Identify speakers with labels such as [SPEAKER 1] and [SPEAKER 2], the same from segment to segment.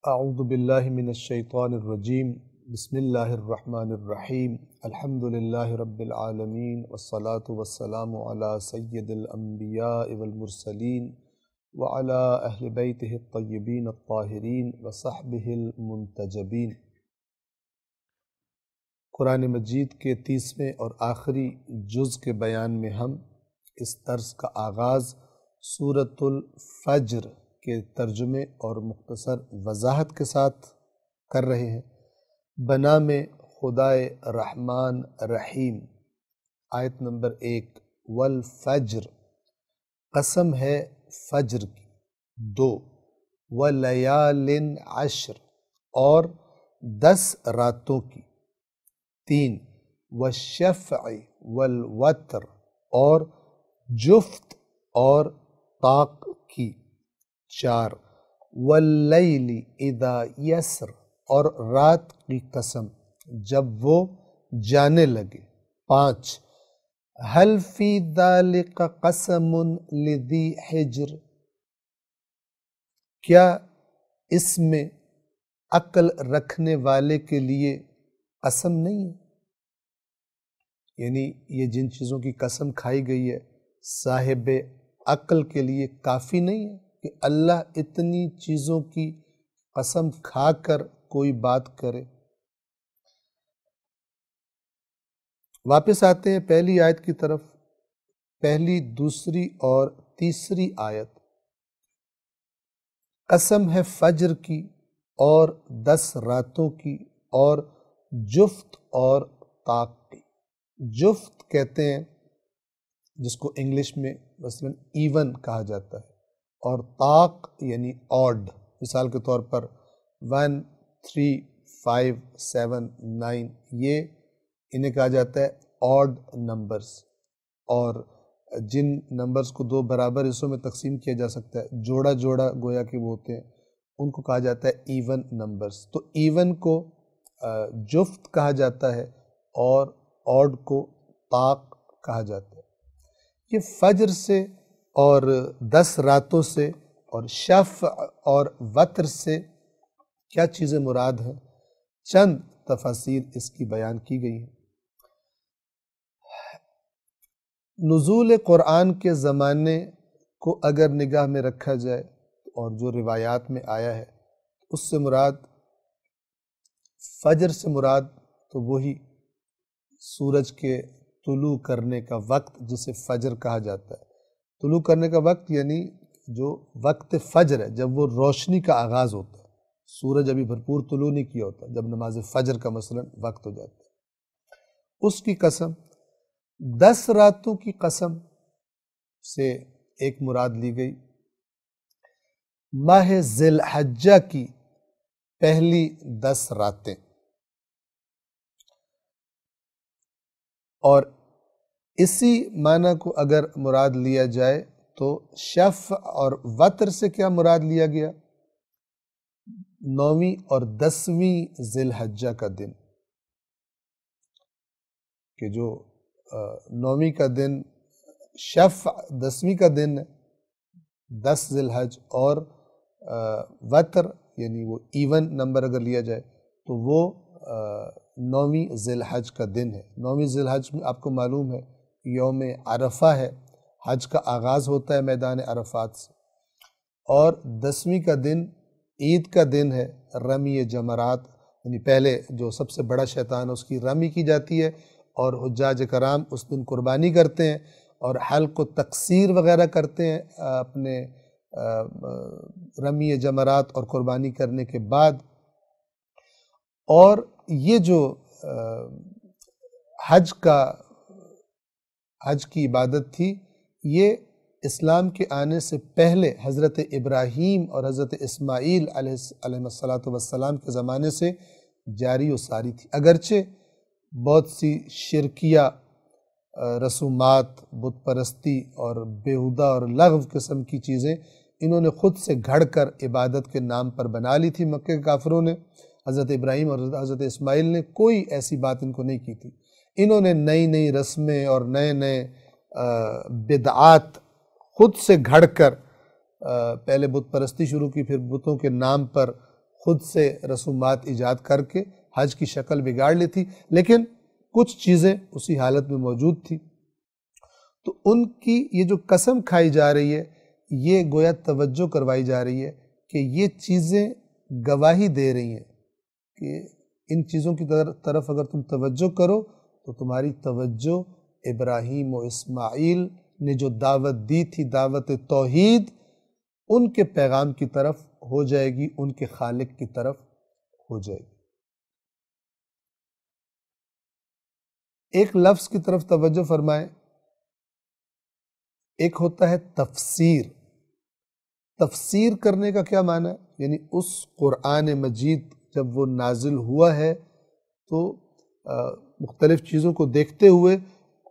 [SPEAKER 1] اعوذ باللہ من الشیطان الرجیم بسم اللہ الرحمن الرحیم الحمد للہ رب العالمین والصلاة والسلام علی سید الانبیاء والمرسلین وعلی اہل بیتہ الطیبین الطاہرین وصحبہ المنتجبین۔ قرآن مجید کے 30ویں اور آخری جز کے بیان میں ہم اس درس کا آغاز سورۃ الفجر کے ترجمے اور مختصر وضاحت کے ساتھ کر رہے ہیں۔ بنام خدائے رحمان رحیم، آیت نمبر 1، والفجر، قسم ہے فجر کی، 2، ولیال عشر، اور 10 راتوں کی، 3، والشفع والوتر، اور جفت اور طاق کی، 4، واللیل اذا یسر، اور رات کی قسم جب وہ جانے لگے، 5، هل فی ذلک قسم لذی حجر، کیا اس میں عقل رکھنے والے کے لیے قسم نہیں ہے؟ یعنی یہ جن چیزوں کی قسم کھائی گئی ہے صاحب عقل کے لیے کافی نہیں ہے کہ اللہ اتنی چیزوں کی قسم کھا کر کوئی بات کرے؟ واپس آتے ہیں پہلی آیت کی طرف، پہلی، دوسری اور تیسری آیت۔ قسم ہے فجر کی اور 10 راتوں کی اور جفت اور طاق کی۔ جفت کہتے ہیں جس کو انگلش میں مثلاً ایون کہا جاتا ہے، اور طاق یعنی آڈ، مثال کے طور پر 1، 3، 5، 7، 9، یہ انہیں کہا جاتا ہے آڈ نمبرز، اور جن نمبرز کو 2 برابر حصوں میں تقسیم کیا جا سکتا ہے، جوڑا جوڑا گویا کہ وہ ہوتے ہیں، ان کو کہا جاتا ہے ایون نمبرز۔ تو ایون کو جفت کہا جاتا ہے اور آڈ کو طاق کہا جاتا ہے۔ یہ فجر سے اور 10 راتوں سے اور شفع اور وتر سے کیا چیزیں مراد ہیں؟ چند تفاسیر اس کی بیان کی گئی ہیں۔ نزول قرآن کے زمانے کو اگر نگاہ میں رکھا جائے اور جو روایات میں آیا ہے، اس سے مراد، فجر سے مراد تو وہی سورج کے طلوع کرنے کا وقت جسے فجر کہا جاتا ہے۔ طلوع کرنے کا وقت یعنی جو وقت فجر ہے، جب وہ روشنی کا آغاز ہوتا ہے، سورج ابھی بھرپور طلوع نہیں کیا ہوتا، جب نماز فجر کا مثلا وقت ہو جاتا ہے، اس کی قسم۔ 10 راتوں کی قسم سے ایک مراد لی گئی ماہ ذی الحجہ کی پہلی 10 راتیں، اور اسی معنی کو اگر مراد لیا جائے تو شفع اور وتر سے کیا مراد لیا گیا؟ 9ویں اور 10ویں ذی الحجہ کا دن، کہ جو 9ویں کا دن شفع 10ویں کا دن ہے، 10 ذی الحج، اور وتر یعنی وہ ایون نمبر اگر لیا جائے تو وہ 9ویں ذی الحج کا دن ہے۔ 9ویں ذی الحج میں آپ کو معلوم ہے یوم عرفہ ہے، حج کا آغاز ہوتا ہے میدان عرفات سے، اور 10ویں کا دن عید کا دن ہے، رمی جمرات، یعنی پہلے جو سب سے بڑا شیطان ہے اس کی رمی کی جاتی ہے، اور حجاج کرام اس دن قربانی کرتے ہیں اور حلق و تقصیر وغیرہ کرتے ہیں اپنے رمی جمرات اور قربانی کرنے کے بعد۔ اور یہ جو حج کی عبادت تھی، یہ اسلام کے آنے سے پہلے حضرت ابراہیم اور حضرت اسماعیل علیہ السلام کے زمانے سے جاری و ساری تھی، اگرچہ بہت سی شرکیہ رسومات، بت پرستی اور بیہودہ اور لغو قسم کی چیزیں انہوں نے خود سے گھڑ کر عبادت کے نام پر بنا لی تھی مکہ کے کافروں نے۔ حضرت ابراہیم اور حضرت اسماعیل نے کوئی ایسی بات ان کو نہیں کی تھی، انہوں نے نئی نئی رسمیں اور نئے نئے بدعات خود سے گھڑ کر پہلے بت پرستی شروع کی، پھر بتوں کے نام پر خود سے رسومات ایجاد کر کے حج کی شکل بگاڑ لی تھی، لیکن کچھ چیزیں اسی حالت میں موجود تھی۔ تو ان کی یہ جو قسم کھائی جا رہی ہے، یہ گویا توجہ کروائی جا رہی ہے کہ یہ چیزیں گواہی دے رہی ہیں کہ ان چیزوں کی طرف اگر تم توجہ کرو تو تمہاری توجہ ابراہیم و اسماعیل نے جو دعوت دی تھی، دعوت توحید، ان کے پیغام کی طرف ہو جائے گی، ان کے خالق کی طرف ہو جائے گی۔ ایک لفظ کی طرف توجہ فرمائیں، ایک ہوتا ہے تفسیر۔ تفسیر کرنے کا کیا معنی ہے؟ یعنی اس قرآن مجید جب وہ نازل ہوا ہے تو مختلف چیزوں کو دیکھتے ہوئے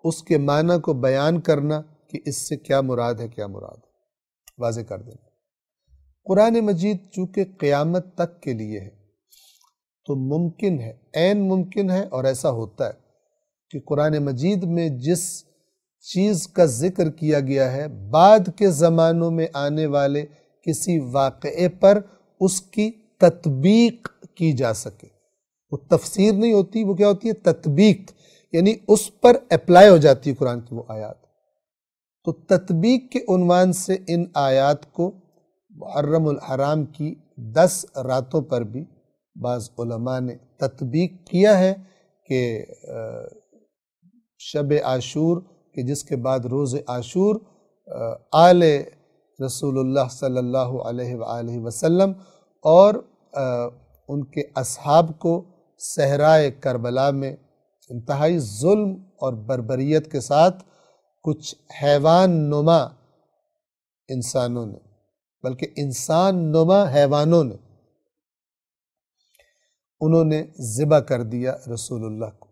[SPEAKER 1] اس کے معنی کو بیان کرنا کہ اس سے کیا مراد ہے، کیا مراد ہے، واضح کر دینا۔ قرآن مجید چونکہ قیامت تک کے لیے ہے تو ممکن ہے، عین ممکن ہے اور ایسا ہوتا ہے کہ قرآن مجید میں جس چیز کا ذکر کیا گیا ہے بعد کے زمانوں میں آنے والے کسی واقعے پر اس کی تطبیق کی جا سکے۔ وہ تفسیر نہیں ہوتی، وہ کیا ہوتی ہے؟ تطبیق، یعنی اس پر اپلائی ہو جاتی ہے قرآن کی وہ آیات۔ تو تطبیق کے عنوان سے ان آیات کو محرم الحرام کی 10 راتوں پر بھی بعض علماء نے تطبیق کیا ہے کہ شب عاشور کہ جس کے بعد روز عاشور آل رسول اللہ صلی اللہ علیہ وآلہ وسلم اور ان کے اصحاب کو صحرائے کربلا میں انتہائی ظلم اور بربریت کے ساتھ کچھ حیوان نما انسانوں نے، بلکہ انسان نما حیوانوں نے، انہوں نے ذبح کر دیا رسول اللہ کو۔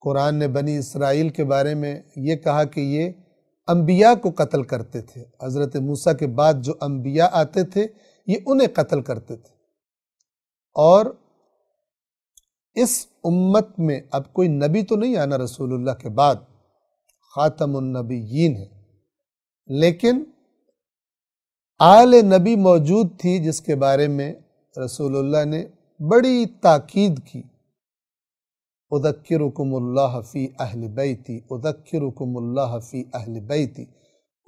[SPEAKER 1] قرآن نے بنی اسرائیل کے بارے میں یہ کہا کہ یہ انبیاء کو قتل کرتے تھے، حضرت موسیٰ کے بعد جو انبیاء آتے تھے یہ انہیں قتل کرتے تھے، اور اس امت میں اب کوئی نبی تو نہیں آنا رسول اللہ کے بعد، خاتم النبیین ہے، لیکن آل نبی موجود تھی جس کے بارے میں رسول اللہ نے بڑی تاکید کی۔ اذکرکم اللہ فی اہل بیتی، اذکرکم اللہ فی اہل بیتی،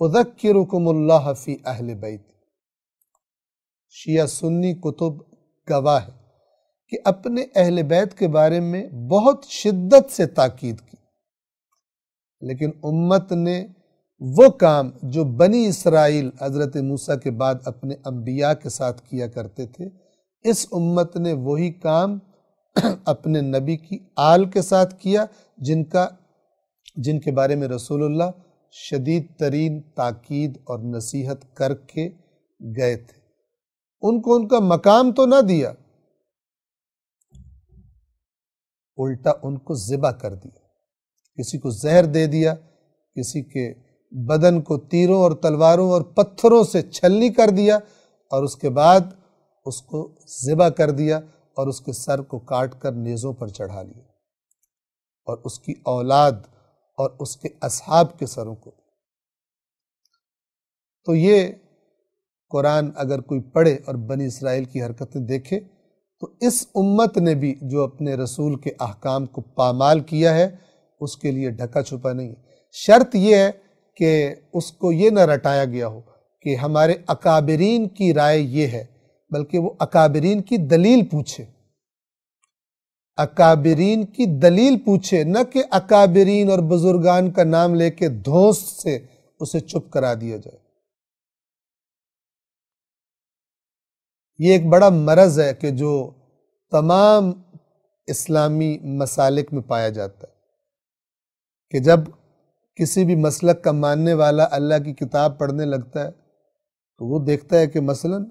[SPEAKER 1] اذکرکم اللہ فی اہل بیتی۔ شیعہ سنی کتب گواہ ہے کہ اپنے اہل بیت کے بارے میں بہت شدت سے تاکید کی، لیکن امت نے وہ کام جو بنی اسرائیل حضرت موسیٰ کے بعد اپنے انبیاء کے ساتھ کیا کرتے تھے، اس امت نے وہی کام اپنے نبی کی آل کے ساتھ کیا جن کے بارے میں رسول اللہ شدید ترین تاکید اور نصیحت کر کے گئے تھے۔ ان کو ان کا مقام تو نہ دیا، الٹا ان کو ذبح کر دیا، کسی کو زہر دے دیا، کسی کے بدن کو تیروں اور تلواروں اور پتھروں سے چھلنی کر دیا، اور اس کے بعد اس کو ذبح کر دیا اور اس کے سر کو کاٹ کر نیزوں پر چڑھا لیا، اور اس کی اولاد اور اس کے اصحاب کے سروں کو۔ تو یہ قرآن اگر کوئی پڑھے اور بنی اسرائیل کی حرکتیں دیکھے تو اس امت نے بھی جو اپنے رسول کے احکام کو پامال کیا ہے اس کے لیے ڈھکا چھپا نہیں ہے۔ شرط یہ ہے کہ اس کو یہ نہ رٹایا گیا ہو کہ ہمارے اکابرین کی رائے یہ ہے، بلکہ وہ اکابرین کی دلیل پوچھے، اکابرین کی دلیل پوچھے، نہ کہ اکابرین اور بزرگان کا نام لے کے دھونس سے اسے چپ کرا دیا جائے۔ یہ ایک بڑا مرض ہے کہ جو تمام اسلامی مسالک میں پایا جاتا ہے کہ جب کسی بھی مسلک کا ماننے والا اللہ کی کتاب پڑھنے لگتا ہے تو وہ دیکھتا ہے کہ مثلاً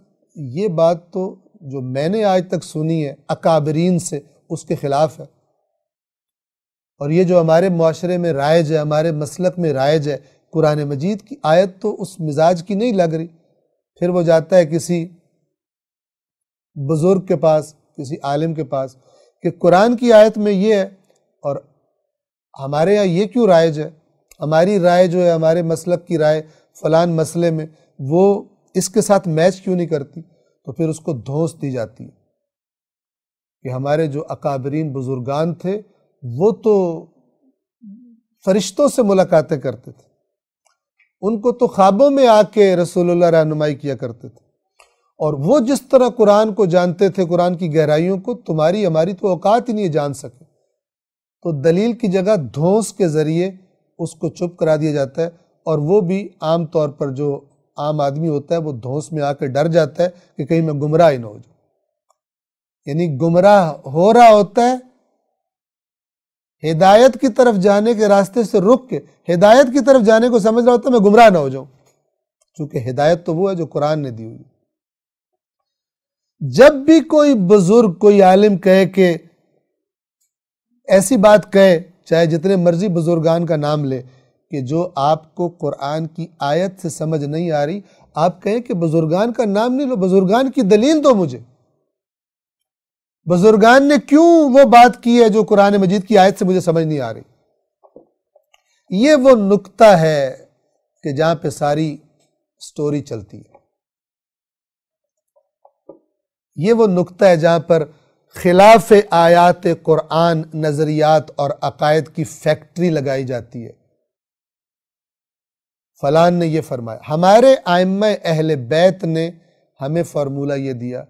[SPEAKER 1] یہ بات تو جو میں نے آج تک سنی ہے اکابرین سے اس کے خلاف ہے، اور یہ جو ہمارے معاشرے میں رائج ہے، ہمارے مسلک میں رائج ہے، قرآن مجید کی آیت تو اس مزاج کی نہیں لگ رہی۔ پھر وہ جاتا ہے کسی بزرگ کے پاس، کسی عالم کے پاس کہ قرآن کی آیت میں یہ ہے اور ہمارے یہاں یہ کیوں رائج ہے، ہماری رائے جو ہے، ہمارے مسلک کی رائے فلان مسئلے میں وہ اس کے ساتھ میچ کیوں نہیں کرتی؟ تو پھر اس کو دھونس دی جاتی ہے کہ ہمارے جو اکابرین بزرگان تھے وہ تو فرشتوں سے ملاقاتیں کرتے تھے، ان کو تو خوابوں میں آ کے رسول اللہ رہنمائی کیا کرتے تھے، اور وہ جس طرح قرآن کو جانتے تھے، قرآن کی گہرائیوں کو، تمہاری ہماری تو اوقات ہی نہیں جان سکے۔ تو دلیل کی جگہ دھونس کے ذریعے اس کو چپ کرا دیا جاتا ہے، اور وہ بھی عام طور پر جو عام آدمی ہوتا ہے وہ دھونس میں آ کے ڈر جاتا ہے کہ کہیں میں گمراہ ہی نہ ہو جاؤں، یعنی گمراہ ہو رہا ہوتا ہے، ہدایت کی طرف جانے کے راستے سے رک کے ہدایت کی طرف جانے کو سمجھ رہا ہوتا ہے میں گمراہ نہ ہو جاؤں، چونکہ ہدایت تو وہ ہے جو قرآن نے دی ہوئی۔ جب بھی کوئی بزرگ، کوئی عالم کہے کہ ایسی بات کہے، چاہے جتنے مرضی بزرگان کا نام لے، کہ جو آپ کو قرآن کی آیت سے سمجھ نہیں آ رہی، آپ کہیں کہ بزرگان کا نام نہیں لو، بزرگان کی دلیل دو مجھے، بزرگان نے کیوں وہ بات کی ہے جو قرآن مجید کی آیت سے مجھے سمجھ نہیں آ رہی۔ یہ وہ نقطہ ہے کہ جہاں پہ ساری سٹوری چلتی ہے، یہ وہ نقطہ ہے جہاں پر خلاف آیات قرآن نظریات اور عقائد کی فیکٹری لگائی جاتی ہے۔ فلان نے یہ فرمایا، ہمارے ائمہ اہل بیت نے ہمیں فارمولہ یہ دیا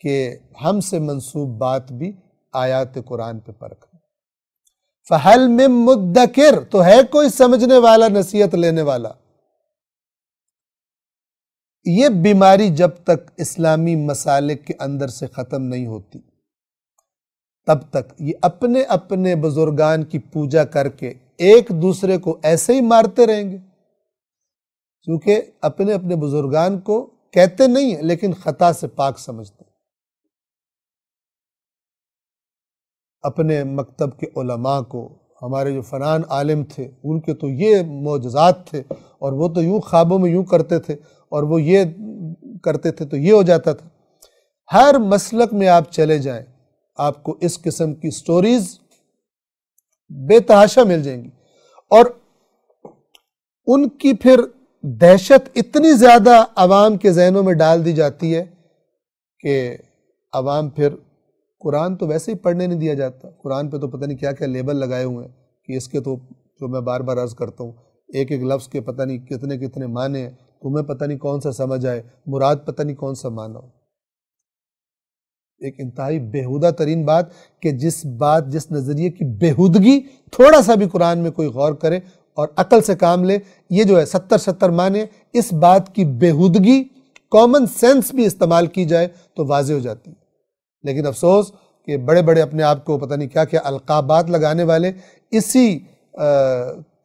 [SPEAKER 1] کہ ہم سے منسوب بات بھی آیات قرآن پہ پرکھیں۔ فَهَلْ مِن مُدَّكِرْ، تو ہے کوئی سمجھنے والا، نصیحت لینے والا۔ یہ بیماری جب تک اسلامی مسالک کے اندر سے ختم نہیں ہوتی تب تک یہ اپنے اپنے بزرگان کی پوجا کر کے ایک دوسرے کو ایسے ہی مارتے رہیں گے، کیونکہ اپنے اپنے بزرگان کو کہتے نہیں ہیں لیکن خطا سے پاک سمجھتے ہیں۔ اپنے مکتب کے علماء کو، ہمارے جو فنان عالم تھے ان کے تو یہ معجزات تھے، اور وہ تو یوں خوابوں میں یوں کرتے تھے، اور وہ یہ کرتے تھے تو یہ ہو جاتا تھا۔ ہر مسلک میں آپ چلے جائیں آپ کو اس قسم کی سٹوریز بے تحاشا مل جائیں گی، اور ان کی پھر دہشت اتنی زیادہ عوام کے ذہنوں میں ڈال دی جاتی ہے کہ عوام پھر قرآن تو ویسے ہی پڑھنے نہیں دیا جاتا، قرآن پہ تو پتہ نہیں کیا کیا لیبل لگائے ہوئے ہیں کہ اس کے تو، جو میں بار بار عرض کرتا ہوں، ایک ایک لفظ کے پتہ نہیں کتنے کتنے معنی ہیں، تمہیں پتہ نہیں کون سا سمجھ آئے، مراد پتہ نہیں کون سا معنی ہو۔ ایک انتہائی بیہودہ ترین بات کہ جس نظریے کی بیہودگی تھوڑا سا بھی قرآن میں کوئی غور کرے اور عقل سے کام لے، یہ جو ہے 70 معنی، اس بات کی بیہودگی کامن سینس بھی استعمال کی جائے تو واضح ہو جاتی ہے۔ لیکن افسوس کہ بڑے بڑے اپنے آپ کو پتہ نہیں کیا کیا القابات لگانے والے اسی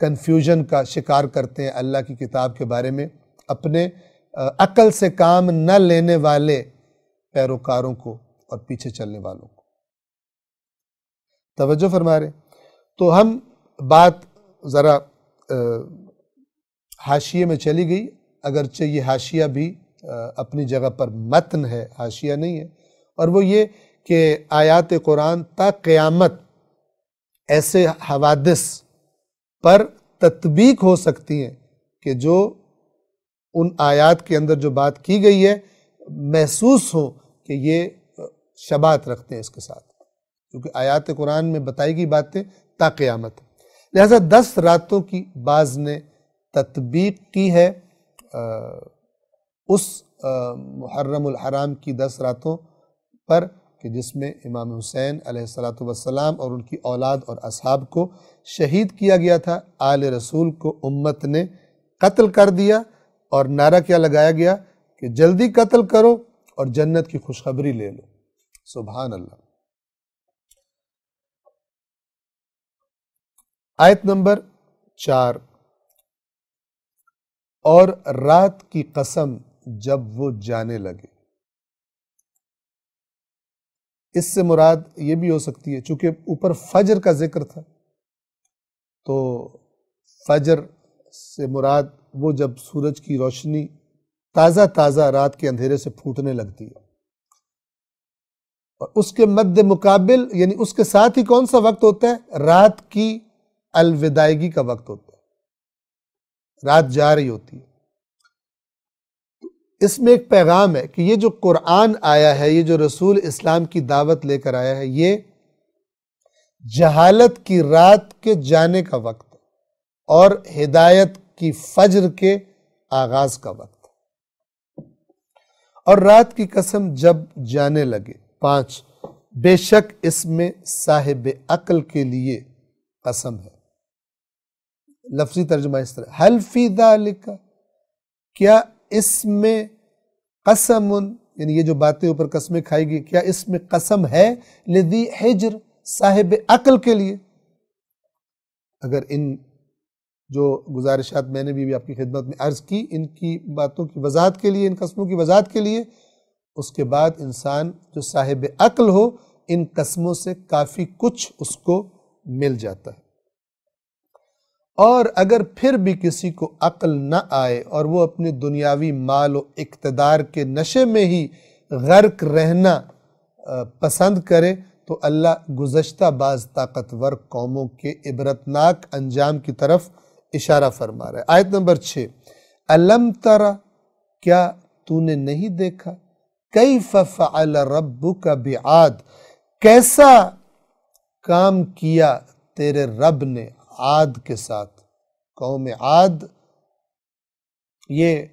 [SPEAKER 1] کنفیوژن کا شکار کرتے ہیں اللہ کی کتاب کے بارے میں، اپنے عقل سے کام نہ لینے والے پیروکاروں کو اور پیچھے چلنے والوں کو۔ توجہ فرما رہے، تو ہم بات ذرا حاشیے میں چلی گئی، اگرچہ یہ حاشیہ بھی اپنی جگہ پر متن ہے، حاشیہ نہیں ہے، اور وہ یہ کہ آیات قرآن تا قیامت ایسے حوادث پر تطبیق ہو سکتی ہیں کہ جو ان آیات کے اندر جو بات کی گئی ہے محسوس ہو کہ یہ شباہت رکھتے ہیں اس کے ساتھ، کیونکہ آیات قرآن میں بتائی گئی باتیں تا قیامت، لہذا 10 راتوں کی بعض نے تطبیق کی ہے اس محرم الحرام کی 10 راتوں پر کہ جس میں امام حسین علیہ السلام اور ان کی اولاد اور اصحاب کو شہید کیا گیا تھا، آل رسول کو امت نے قتل کر دیا، اور نعرہ کیا لگایا گیا کہ جلدی قتل کرو اور جنت کی خوشخبری لے لو۔ سبحان اللہ۔ آیت نمبر 4، اور رات کی قسم جب وہ جانے لگے، اس سے مراد یہ بھی ہو سکتی ہے، چونکہ اوپر فجر کا ذکر تھا تو فجر سے مراد وہ جب سورج کی روشنی تازہ رات کے اندھیرے سے پھوٹنے لگتی ہے، اور اس کے مد مقابل یعنی اس کے ساتھ ہی کون سا وقت ہوتا ہے؟ رات کی الوداعیگی کا وقت ہوتا ہے، رات جا رہی ہوتی ہے۔ اس میں ایک پیغام ہے کہ یہ جو قرآن آیا ہے، یہ جو رسول اسلام کی دعوت لے کر آیا ہے، یہ جہالت کی رات کے جانے کا وقت ہے اور ہدایت کی فجر کے آغاز کا وقت ہے۔ اور رات کی قسم جب جانے لگے، 5، بے شک اس میں صاحب عقل کے لیے قسم ہے۔ لفظی ترجمہ اس طرح، حل فی ذالک، کیا اس میں قسم، یعنی یہ جو باتیں اوپر قسمیں کھائی گئی، کیا اس میں قسم ہے لذی حجر، صاحب عقل کے لیے؟ اگر ان جو گزارشات میں نے بھی آپ کی خدمت میں عرض کی، ان کی باتوں کی وضاحت کے لیے، ان قسموں کی وضاحت کے لیے، اس کے بعد انسان جو صاحب عقل ہو، ان قسموں سے کافی کچھ اس کو مل جاتا ہے۔ اور اگر پھر بھی کسی کو عقل نہ آئے اور وہ اپنے دنیاوی مال و اقتدار کے نشے میں ہی غرق رہنا پسند کرے، تو اللہ گزشتہ بعض طاقتور قوموں کے عبرتناک انجام کی طرف اشارہ فرما رہا ہے۔ آیت نمبر 6، الم ترى، کیا تو نے نہیں دیکھا، کیف فعل ربک بعاد، کیسا کام کیا تیرے رب نے عاد کے ساتھ۔ قوم عاد یہ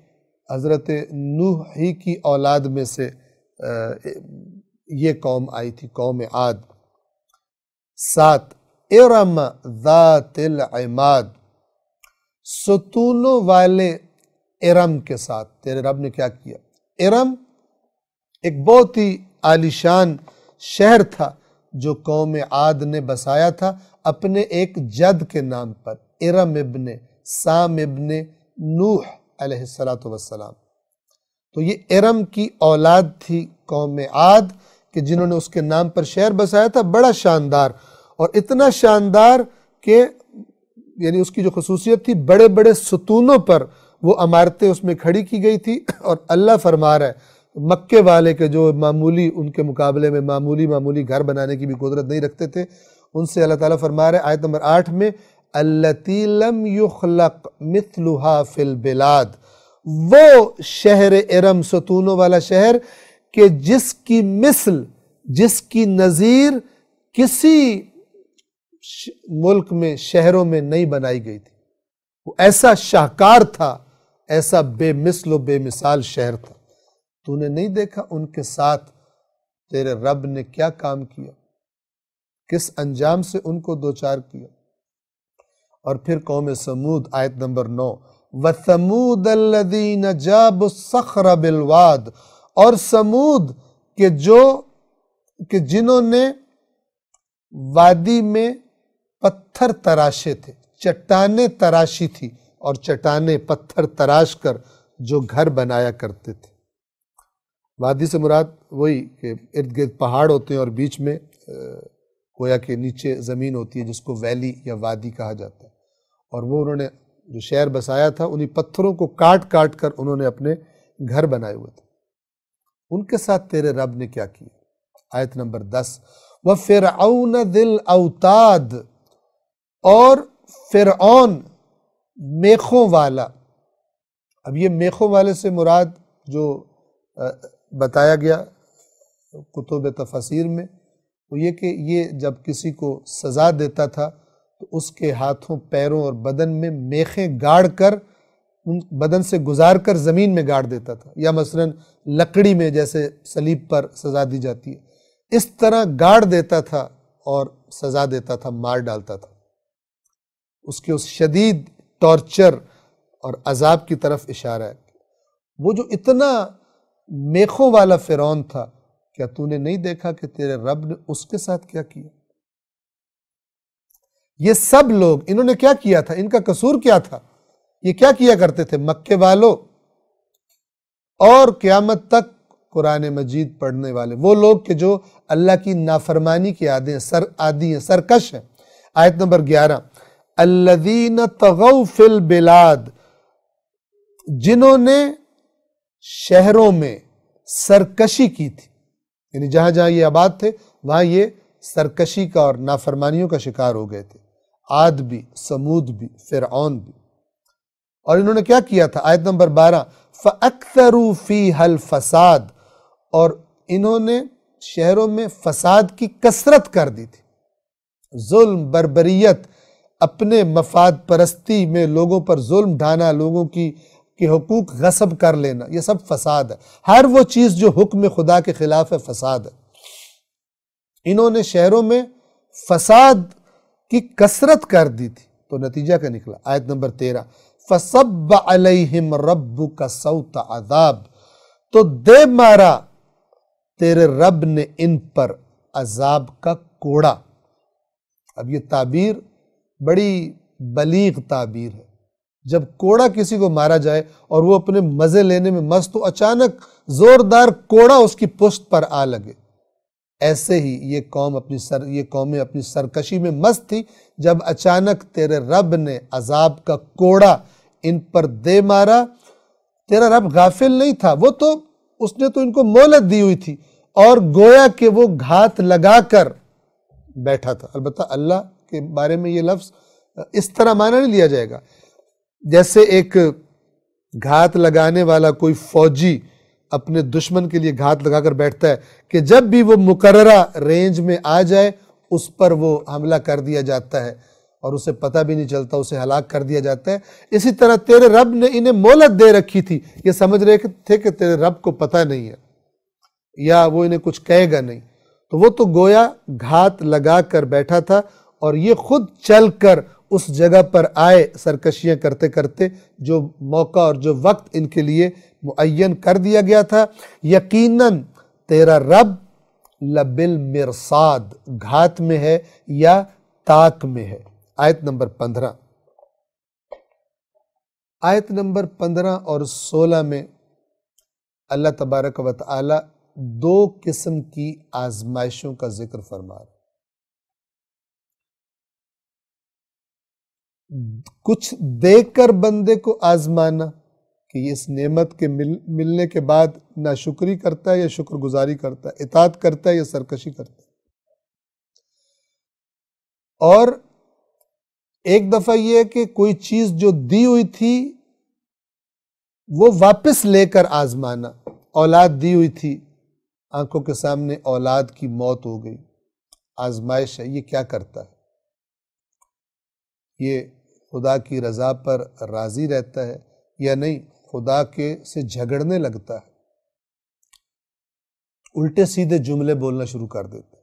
[SPEAKER 1] حضرت نوح ہی کی اولاد میں سے یہ قوم آئی تھی، قوم عاد۔ 7، ارم ذات العماد، ستونوں والے ارم کے ساتھ تیرے رب نے کیا کیا۔ ارم ایک بہت ہی عالیشان شہر تھا جو قوم عاد نے بسایا تھا اپنے ایک جد کے نام پر، ارم ابن سام ابن نوح علیہ السلام۔ تو یہ ارم کی اولاد تھی قوم عاد کہ جنہوں نے اس کے نام پر شہر بسایا تھا، بڑا شاندار، اور اتنا شاندار کہ یعنی اس کی جو خصوصیت تھی، بڑے بڑے ستونوں پر وہ عمارتیں اس میں کھڑی کی گئی تھی۔ اور اللہ فرما رہا ہے مکے والے کے جو معمولی ان کے مقابلے میں معمولی گھر بنانے کی بھی قدرت نہیں رکھتے تھے، ان سے اللہ تعالیٰ فرما رہا ہے آیت نمبر 8 میں، الَّتِي لَمْ يُخْلَقْ مِثْلُهَا فِي الْبِلَادِ، وہ شہر ارم، ستونوں والا شہر کہ جس کی مثل، جس کی نظیر کسی ملک میں، شہروں میں نہیں بنائی گئی تھی۔ وہ ایسا شاہکار تھا، ایسا بے مثل و بے مثال شہر تھا۔ تو نے نہیں دیکھا ان کے ساتھ تیرے رب نے کیا کام کیا، کس انجام سے ان کو دوچار کیا۔ اور پھر قوم سمود، آیت نمبر 9، وَثَمُودَ الَّذِينَ جَابُوا الصَّخْرَ بِالْوَادِ، اور سمود کہ جنہوں نے وادی میں پتھر تراشے تھے، چٹانیں تراشی تھی، اور چٹانیں پتھر تراش کر جو گھر بنایا کرتے تھے۔ وادی سے مراد وہی کہ ارد گرد پہاڑ ہوتے ہیں اور بیچ میں گویا کہ نیچے زمین ہوتی ہے جس کو ویلی یا وادی کہا جاتا ہے، اور وہ انہوں نے جو شہر بسایا تھا انہی پتھروں کو کاٹ کاٹ کر انہوں نے اپنے گھر بنائے ہوئے تھے۔ ان کے ساتھ تیرے رب نے کیا کیا۔ آیت نمبر 10، وَفِرْعَوْنَ ذِي الْأَوْتَادِ، اور فرعون میخوں والا۔ اب یہ میخوں والے سے مراد جو بتایا گیا کتب تفاسیر میں، وہ یہ کہ یہ جب کسی کو سزا دیتا تھا تو اس کے ہاتھوں، پیروں اور بدن میں میخیں گاڑ کر، بدن سے گزار کر زمین میں گاڑ دیتا تھا، یا مثلا لکڑی میں جیسے صلیب پر سزا دی جاتی ہے، اس طرح گاڑ دیتا تھا اور سزا دیتا تھا، مار ڈالتا تھا۔ اس کے اس شدید ٹارچر اور عذاب کی طرف اشارہ ہے۔ وہ جو اتنا میخوں والا فرعون تھا، کیا تو نے نہیں دیکھا کہ تیرے رب نے اس کے ساتھ کیا کیا؟ یہ سب لوگ انہوں نے کیا کیا تھا؟ ان کا قصور کیا تھا؟ یہ کیا کیا کرتے تھے؟ مکے والوں اور قیامت تک قرآن مجید پڑھنے والے وہ لوگ کہ جو اللہ کی نافرمانی کے عادی ہیں، سرکش ہیں۔ آیت نمبر 11، الذین طغوا فی البلاد، جنہوں نے شہروں میں سرکشی کی تھی، یعنی جہاں جہاں یہ آباد تھے وہاں یہ سرکشی کا اور نافرمانیوں کا شکار ہو گئے تھے، عاد بھی، سمود بھی، فرعون بھی۔ اور انہوں نے کیا کیا تھا؟ آیت نمبر 12، فَأَكْثَرُوا فِيهَا الْفَسَادَ، اور انہوں نے شہروں میں فساد کی کثرت کر دی تھی، ظلم، بربریت، اپنے مفاد پرستی میں لوگوں پر ظلم ڈھانا، لوگوں کے حقوق غصب کر لینا، یہ سب فساد ہے۔ ہر وہ چیز جو حکم خدا کے خلاف ہے فساد ہے۔ انہوں نے شہروں میں فساد کی کثرت کر دی تھی، تو نتیجہ کیا نکلا؟ آیت نمبر 13، فَصَبَّ عَلَيْهِمْ رَبُّكَ صَوْتَ عَذَابٍ، تو دے مارا تیرے رب نے ان پر عذاب کا کوڑا۔ اب یہ تعبیر بڑی بلیغ تعبیر ہے۔ جب کوڑا کسی کو مارا جائے اور وہ اپنے مزے لینے میں مست تو اچانک زوردار کوڑا اس کی پشت پر آ لگے، ایسے ہی یہ قومیں اپنی سرکشی میں مست تھی، جب اچانک تیرے رب نے عذاب کا کوڑا ان پر دے مارا۔ تیرا رب غافل نہیں تھا، اس نے تو ان کو مہلت دی ہوئی تھی، اور گویا کہ وہ گھات لگا کر بیٹھا تھا۔ البتہ اللہ کے بارے میں یہ لفظ اس طرح معنی نہیں لیا جائے گا جیسے ایک گھات لگانے والا کوئی فوجی اپنے دشمن کے لیے گھات لگا کر بیٹھتا ہے کہ جب بھی وہ مقررہ رینج میں آ جائے اس پر وہ حملہ کر دیا جاتا ہے اور اسے پتہ بھی نہیں چلتا، اسے ہلاک کر دیا جاتا ہے۔ اسی طرح تیرے رب نے انہیں مہلت دے رکھی تھی، یہ سمجھ رہے تھے کہ تیرے رب کو پتہ نہیں ہے یا وہ انہیں کچھ کہے گا نہیں، تو وہ تو گویا گھات لگا کر بیٹھا تھا، اور یہ خود چل کر اس جگہ پر آئے سرکشیاں کرتے کرتے جو موقع اور جو وقت ان کے لیے معین کر دیا گیا تھا۔ یقیناً تیرا رب لبالمرصاد، گھات میں ہے یا تاک میں ہے۔ آیت نمبر 15، آیت نمبر 15 اور 16 میں اللہ تبارک و تعالی دو قسم کی آزمائشوں کا ذکر فرما رہا ہے۔ کچھ دیکھ کر بندے کو آزمانا کہ اس نعمت کے ملنے کے بعد ناشکری کرتا ہے یا شکر گزاری کرتا ہے، اطاعت کرتا ہے یا سرکشی کرتا ہے۔ اور ایک دفعہ یہ ہے کہ کوئی چیز جو دی ہوئی تھی وہ واپس لے کر آزمانا۔ اولاد دی ہوئی تھی، آنکھوں کے سامنے اولاد کی موت ہو گئی، آزمائش ہے۔ یہ کیا کرتا ہے؟ یہ خدا کی رضا پر راضی رہتا ہے یا نہیں؟ خدا کے سے جھگڑنے لگتا ہے، الٹے سیدھے جملے بولنا شروع کر دیتا ہے۔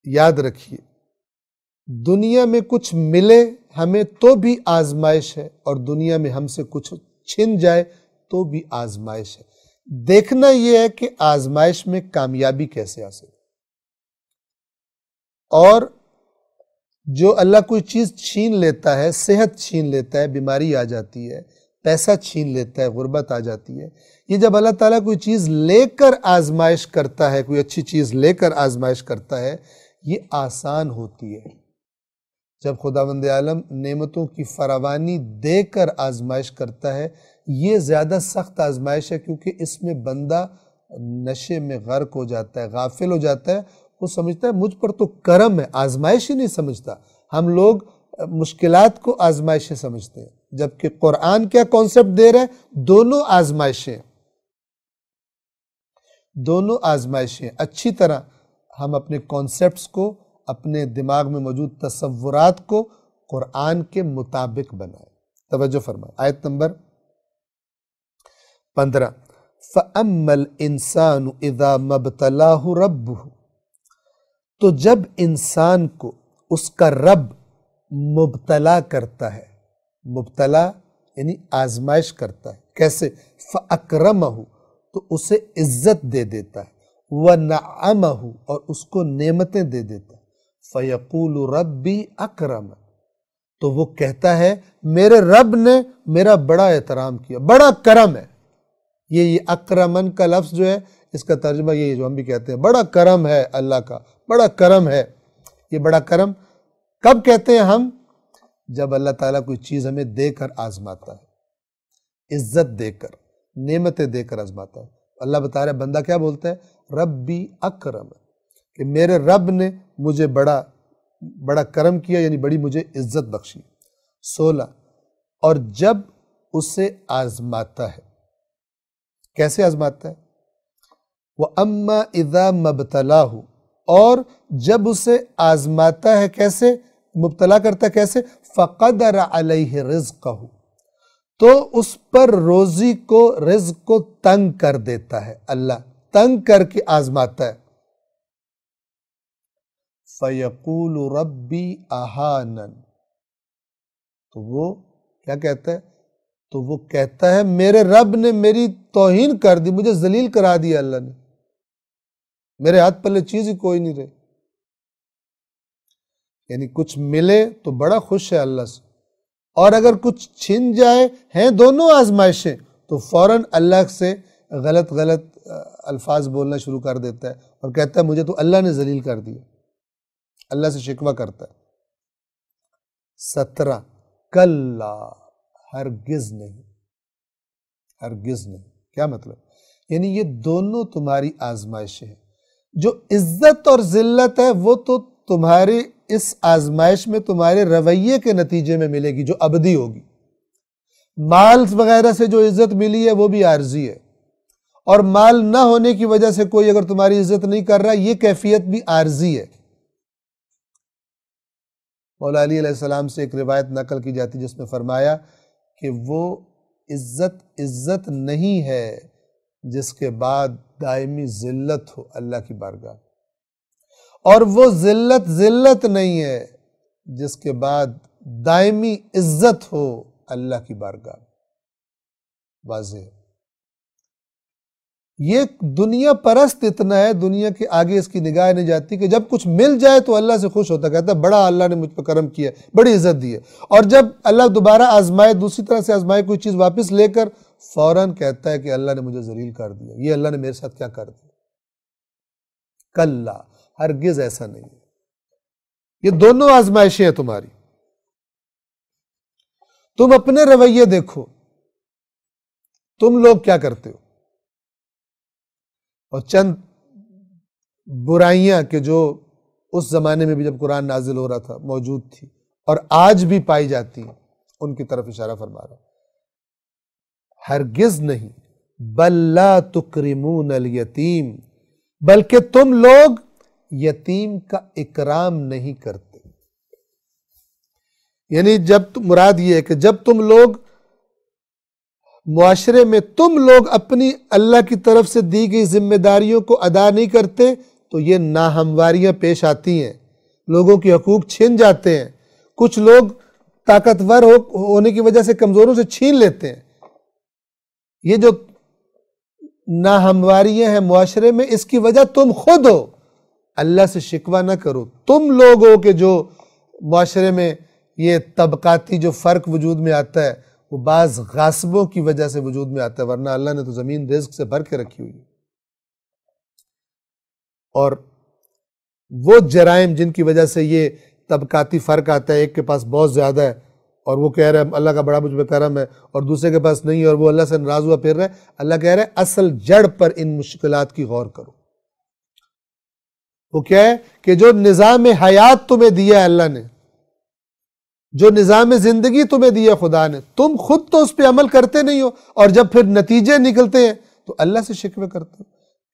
[SPEAKER 1] یاد رکھیے، دنیا میں کچھ ملے ہمیں تو بھی آزمائش ہے، اور دنیا میں ہم سے کچھ چھن جائے تو بھی آزمائش ہے۔ دیکھنا یہ ہے کہ آزمائش میں کامیابی کیسے حاصل، اور جو اللہ کوئی چیز چھین لیتا ہے، صحت چھین لیتا ہے، بیماری آ جاتی ہے، پیسہ چھین لیتا ہے، غربت آ جاتی ہے، یہ جب اللہ تعالیٰ کوئی چیز لے کر آزمائش کرتا ہے، کوئی اچھی چیز لے کر آزمائش کرتا ہے، یہ آسان ہوتی ہے۔ جب خداوند عالم نعمتوں کی فراوانی دے کر آزمائش کرتا ہے، یہ زیادہ سخت آزمائش ہے، کیونکہ اس میں بندہ نشے میں غرق ہو جاتا ہے، غافل ہو جاتا ہے۔ وہ سمجھتا ہے مجھ پر تو کرم ہے، آزمائش ہی نہیں سمجھتا۔ ہم لوگ مشکلات کو آزمائشیں سمجھتے ہیں، جبکہ قرآن کیا کانسیپٹ دے رہا ہے؟ دونوں آزمائشیں، دونوں آزمائشیں۔ اچھی طرح ہم اپنے کانسیپٹس کو، اپنے دماغ میں موجود تصورات کو قرآن کے مطابق بنائیں۔ توجہ فرمائیں، آیت نمبر 15، فَأَمَّا الْإِنسَانُ إِذَا مَبْتَلَاهُ رَبُّهُ، تو جب انسان کو اس کا رب مبتلا کرتا ہے، مبتلا یعنی آزمائش کرتا ہے، کیسے؟ فَأَكْرَمَهُ، تو اسے عزت دے دیتا ہے، وَنَعَمَهُ، اور اس کو نعمتیں دے دیتا ہے، فَيَقُولُ رَبِّي أَكْرَمَ، تو وہ کہتا ہے میرے رب نے میرا بڑا احترام کیا، بڑا کرم ہے۔ یہ اکرمن کا لفظ جو ہے، اس کا ترجمہ یہ جو ہم بھی کہتے ہیں بڑا کرم ہے اللہ کا، بڑا کرم ہے۔ یہ بڑا کرم کب کہتے ہیں ہم؟ جب اللہ تعالیٰ کوئی چیز ہمیں دے کر آزماتا ہے، عزت دے کر، نعمتیں دے کر آزماتا ہے۔ اللہ بتا رہا ہے، بندہ کیا بولتا ہے؟ ربی اکرم، کہ میرے رب نے مجھے بڑا کرم کیا، یعنی بڑی مجھے عزت بخشی۔ 16، اور جب اسے آزماتا ہے. کیسے آزماتا ہے؟ وَأَمَّا إِذَا مَبْتَلَاهُ، اور جب اسے آزماتا ہے کیسے، مبتلا کرتا ہے کیسے، فَقَدَرَ عَلَيْهِ رِزْقَهُ، تو اس پر روزی کو، رزق کو تنگ کر دیتا ہے، اللہ تنگ کر کے آزماتا ہے. فَيَقُولُ رَبِّي أَهَانَنِ، تو وہ کیا کہتا ہے؟ تو وہ کہتا ہے میرے رب نے میری توہین کر دی، مجھے ذلیل کرا دیا اللہ نے، میرے ہاتھ پلے چیز ہی کوئی نہیں رہی. یعنی کچھ ملے تو بڑا خوش ہے اللہ سے، اور اگر کچھ چھن جائے، ہیں دونوں آزمائشیں، تو فوراً اللہ سے غلط الفاظ بولنا شروع کر دیتا ہے اور کہتا ہے مجھے تو اللہ نے ذلیل کر دیا، اللہ سے شکوہ کرتا ہے. 17 کلا، ہرگز نہیں، ہرگز نہیں. کیا مطلب؟ یعنی یہ دونوں تمہاری آزمائشیں ہیں. جو عزت اور ذلت ہے وہ تو تمہاری اس آزمائش میں تمہارے رویے کے نتیجے میں ملے گی، جو ابدی ہوگی. مال وغیرہ سے جو عزت ملی ہے وہ بھی عارضی ہے، اور مال نہ ہونے کی وجہ سے کوئی اگر تمہاری عزت نہیں کر رہا، یہ کیفیت بھی عارضی ہے. مولا علی علیہ السلام سے ایک روایت نقل کی جاتی جس میں فرمایا کہ وہ عزت نہیں ہے جس کے بعد دائمی ذلت ہو اللہ کی بارگاہ، اور وہ ذلت نہیں ہے جس کے بعد دائمی عزت ہو اللہ کی بارگاہ. واضح ہے. یہ دنیا پرست اتنا ہے، دنیا کے آگے اس کی نگاہ نہیں جاتی، کہ جب کچھ مل جائے تو اللہ سے خوش ہوتا، کہتا ہے بڑا اللہ نے مجھ پہ کرم کیا، بڑی عزت دی ہے. اور جب اللہ دوبارہ آزمائے، دوسری طرح سے آزمائے کوئی چیز واپس لے کر، فوراً کہتا ہے کہ اللہ نے مجھے ذلیل کر دیا، یہ اللہ نے میرے ساتھ کیا کر دیا. کلا، ہرگز ایسا نہیں ہے. یہ دونوں آزمائشیں ہیں تمہاری. تم اپنے رویے دیکھو، تم لوگ کیا کرتے ہو، اور چند برائیاں کہ جو اس زمانے میں بھی جب قرآن نازل ہو رہا تھا موجود تھی اور آج بھی پائی جاتی ہیں، ان کی طرف اشارہ فرما رہا. ہرگز نہیں، بل لا تکرمون الیتیم، بلکہ تم لوگ یتیم کا اکرام نہیں کرتے. یعنی مراد یہ ہے کہ جب تم لوگ معاشرے میں تم لوگ اپنی اللہ کی طرف سے دی گئی ذمہ داریوں کو ادا نہیں کرتے تو یہ ناہمواریاں پیش آتی ہیں، لوگوں کے حقوق چھن جاتے ہیں. کچھ لوگ طاقتور ہونے کی وجہ سے کمزوروں سے چھین لیتے ہیں. یہ جو ناہمواریاں ہیں معاشرے میں، اس کی وجہ تم خود ہو. اللہ سے شکوہ نہ کرو. تم لوگ ہو کہ جو معاشرے میں یہ طبقاتی جو فرق وجود میں آتا ہے وہ بعض غاصبوں کی وجہ سے وجود میں آتا ہے، ورنہ اللہ نے تو زمین رزق سے بھر کے رکھی ہوئی ہے. اور وہ جرائم جن کی وجہ سے یہ طبقاتی فرق آتا ہے، ایک کے پاس بہت زیادہ ہے اور وہ کہہ رہا ہے اللہ کا بڑا مجھ پہ کرم ہے، اور دوسرے کے پاس نہیں ہے اور وہ اللہ سے ناراض ہوا پھر رہا ہے. اللہ کہہ رہا ہے اصل جڑ پر ان مشکلات کی غور کرو. وہ کیا ہے کہ جو نظام حیات تمہیں دیا ہے اللہ نے، جو نظام زندگی تمہیں دیا خدا نے، تم خود تو اس پہ عمل کرتے نہیں ہو، اور جب پھر نتیجے نکلتے ہیں تو اللہ سے شکوے کرتے ہو.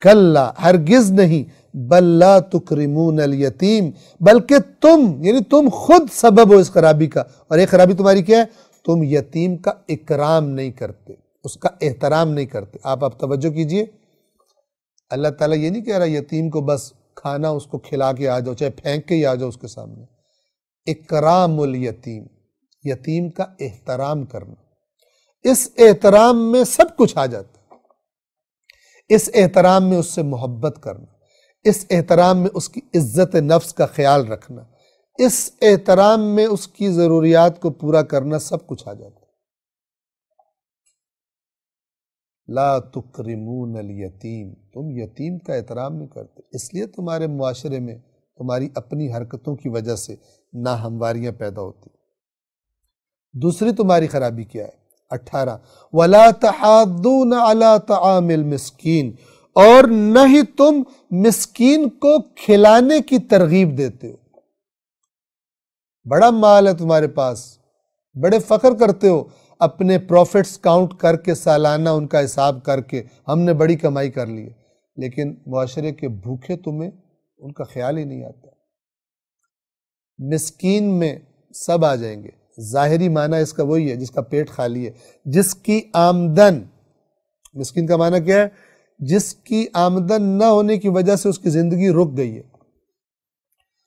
[SPEAKER 1] کلا، ہرگز نہیں، بل لا تکرمون الیتیم، بلکہ تم یعنی تم خود سبب ہو اس خرابی کا. اور ایک خرابی تمہاری کیا ہے؟ تم یتیم کا اکرام نہیں کرتے، اس کا احترام نہیں کرتے. آپ توجہ کیجئے، اللہ تعالیٰ یہ نہیں کہہ رہا یتیم کو بس کھانا اس کو کھلا کے آ جاؤ، چاہے پھینک کے ہی آ جاؤ اس کے سامنے. اکرام الیتیم، یتیم کا احترام کرنا. اس احترام میں سب کچھ آ جاتا ہے. اس احترام میں اس سے محبت کرنا، اس احترام میں اس کی عزت نفس کا خیال رکھنا، اس احترام میں اس کی ضروریات کو پورا کرنا، سب کچھ آ جاتا ہے. لا تکرمون الیتیم، تم یتیم کا احترام نہیں کرتے، اس لیے تمہارے معاشرے میں تمہاری اپنی حرکتوں کی وجہ سے ناہمواریاں پیدا ہوتی. دوسری تمہاری خرابی کیا ہے؟ 18 وَلَا تَحَاضُّونَ عَلَىٰ طَعَامِ الْمِسْكِينِ، اور نہ ہی تم مسکین کو کھلانے کی ترغیب دیتے ہو. بڑا مال ہے تمہارے پاس، بڑے فخر کرتے ہو اپنے پروفٹس کاؤنٹ کر کے، سالانہ ان کا حساب کر کے، ہم نے بڑی کمائی کر لی ہے، لیکن معاشرے کے بھوکے تمہیں ان کا خیال ہی نہیں آتا۔ مسکین میں سب آ جائیں گے، ظاہری معنی اس کا وہی ہے جس کا پیٹ خالی ہے، جس کی آمدن، مسکین کا معنی کیا ہے؟ جس کی آمدن نہ ہونے کی وجہ سے اس کی زندگی رک گئی ہے۔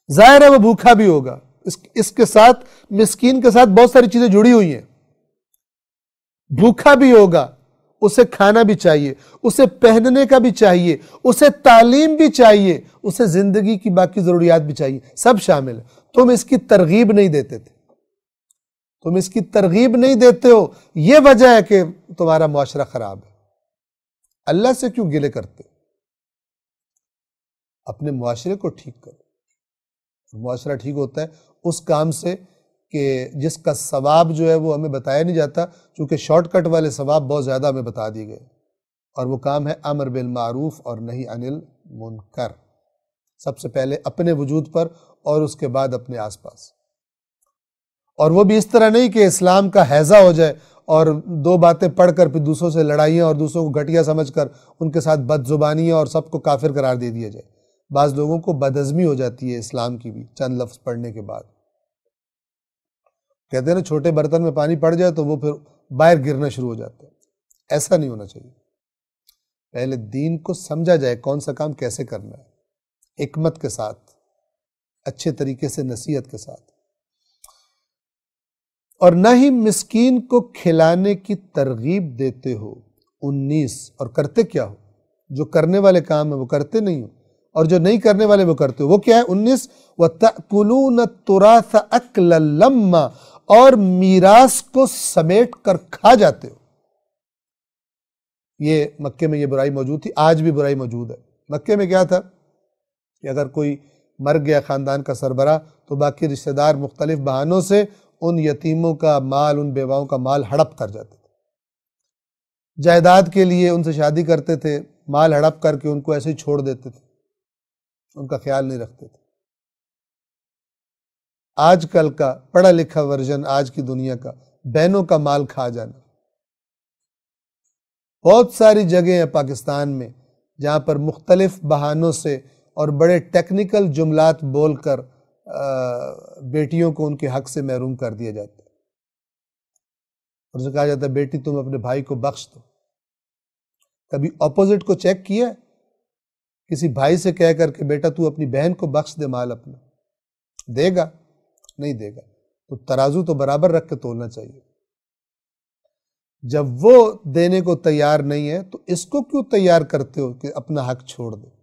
[SPEAKER 1] ظاہر ہے وہ بھوکا بھی ہوگا، اس کے ساتھ، مسکین کے ساتھ بہت ساری چیزیں جڑی ہوئی ہیں۔ بھوکا بھی ہوگا، اسے کھانا بھی چاہیے، اسے پہننے کا بھی چاہیے، اسے تعلیم بھی چاہیے، اسے زندگی کی باقی ضروریات بھی چاہیے، سب شامل ہے۔ تم اس کی ترغیب نہیں دیتے تھے، تم اس کی ترغیب نہیں دیتے ہو، یہ وجہ ہے کہ تمہارا معاشرہ خراب ہے۔ اللہ سے کیوں گلے کرتے؟ اپنے معاشرے کو ٹھیک کرو۔ معاشرہ ٹھیک ہوتا ہے اس کام سے کہ جس کا ثواب جو ہے وہ ہمیں بتایا نہیں جاتا، چونکہ شارٹ کٹ والے ثواب بہت زیادہ ہمیں بتا دیے گئے، اور وہ کام ہے امر بالمعروف اور نہی عن المنکر، سب سے پہلے اپنے وجود پر اور اس کے بعد اپنے آس پاس۔ اور وہ بھی اس طرح نہیں کہ اسلام کا ہیضہ ہو جائے اور دو باتیں پڑھ کر پھر دوسروں سے لڑائیاں اور دوسروں کو گھٹیا سمجھ کر ان کے ساتھ بد زبانیاں اور سب کو کافر قرار دے دیا جائے۔ بعض لوگوں کو بدعزمی ہو جاتی ہے اسلام کی بھی چند لفظ پڑھنے کے بعد، کہتے ہیں نا چھوٹے برتن میں پانی پڑ جائے تو وہ پھر باہر گرنا شروع ہو جاتا ہے۔ ایسا نہیں ہونا چاہیے، پہلے دین کو سمجھا جائے کون سا کام کیسے کرنا ہے، حکمت کے ساتھ، اچھے طریقے سے، نصیحت کے ساتھ۔ اور نہ ہی مسکین کو کھلانے کی ترغیب دیتے ہو۔ 19، اور کرتے کیا ہو؟ جو کرنے والے کام ہیں وہ کرتے نہیں ہو، اور جو نہیں کرنے والے وہ کرتے ہو۔ وہ کیا ہے؟ 19، وَتَأْكُلُونَ التُّرَاثَ أَكْلًا لَمًّا، اور میراث کو سمیٹ کر کھا جاتے ہو۔ یہ مکے میں یہ برائی موجود تھی، آج بھی برائی موجود ہے۔ مکے میں کیا تھا کہ اگر کوئی مر گیا خاندان کا سربراہ تو باقی رشتہ دار مختلف بہانوں سے ان یتیموں کا مال، ان بیواؤں کا مال ہڑپ کر جاتے تھے، جائیداد کے لیے ان سے شادی کرتے تھے، مال ہڑپ کر کے ان کو ایسے ہی چھوڑ دیتے تھے، ان کا خیال نہیں رکھتے تھے۔ آج کل کا پڑھا لکھا ورژن آج کی دنیا کا، بہنوں کا مال کھا جانا۔ بہت ساری جگہیں ہیں پاکستان میں جہاں پر مختلف بہانوں سے اور بڑے ٹیکنیکل جملات بول کر بیٹیوں کو ان کے حق سے محروم کر دیا جاتا ہے، اور اسے کہا جاتا ہے بیٹی تم اپنے بھائی کو بخش دو۔ کبھی اپوزٹ کو چیک کیا؟ کسی بھائی سے کہہ کر کہ بیٹا تو اپنی بہن کو بخش دے مال اپنا، دے گا؟ نہیں دے گا۔ تو ترازو تو برابر رکھ کے تولنا چاہیے۔ جب وہ دینے کو تیار نہیں ہے تو اس کو کیوں تیار کرتے ہو کہ اپنا حق چھوڑ دے؟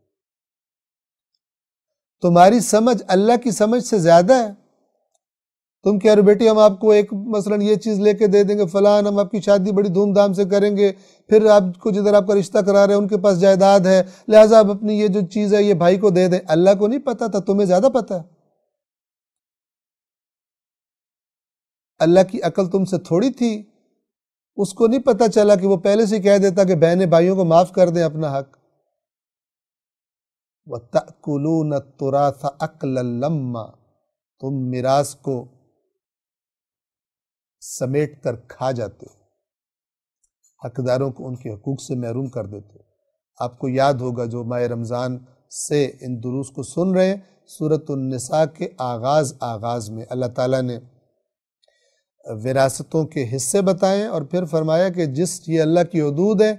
[SPEAKER 1] تمہاری سمجھ اللہ کی سمجھ سے زیادہ ہے۔ تم کہہ رہے بیٹی ہم آپ کو ایک مثلا یہ چیز لے کے دے دیں گے، فلان ہم آپ کی شادی بڑی دھوم دھام سے کریں گے، پھر آپ کو جدھر آپ کا رشتہ کرا رہے ہیں ان کے پاس جائیداد ہے، لہٰذا آپ اپنی یہ جو چیز ہے یہ بھائی کو دے دیں۔ اللہ کو نہیں پتا تھا، تمہیں زیادہ پتا ہے۔ اللہ کی عقل تم سے تھوڑی تھی، اس کو نہیں پتا چلا کہ وہ پہلے سے کہہ دیتا کہ بہنیں بھائیوں کو معاف کر دیں اپنا حق۔ وَتَأْكُلُونَ التُّرَاثَ أَكْلًا لَمًّا، تم میراث کو سمیٹ کر کھا جاتے ہو، حقداروں کو ان کے حقوق سے محروم کر دیتے ہو۔ آپ کو یاد ہوگا جو ماہ رمضان سے ان دروس کو سن رہے ہیں، سورۃ النساء کے آغاز میں اللہ تعالیٰ نے وراثتوں کے حصے بتائے اور پھر فرمایا کہ یہ اللہ کی حدود ہے،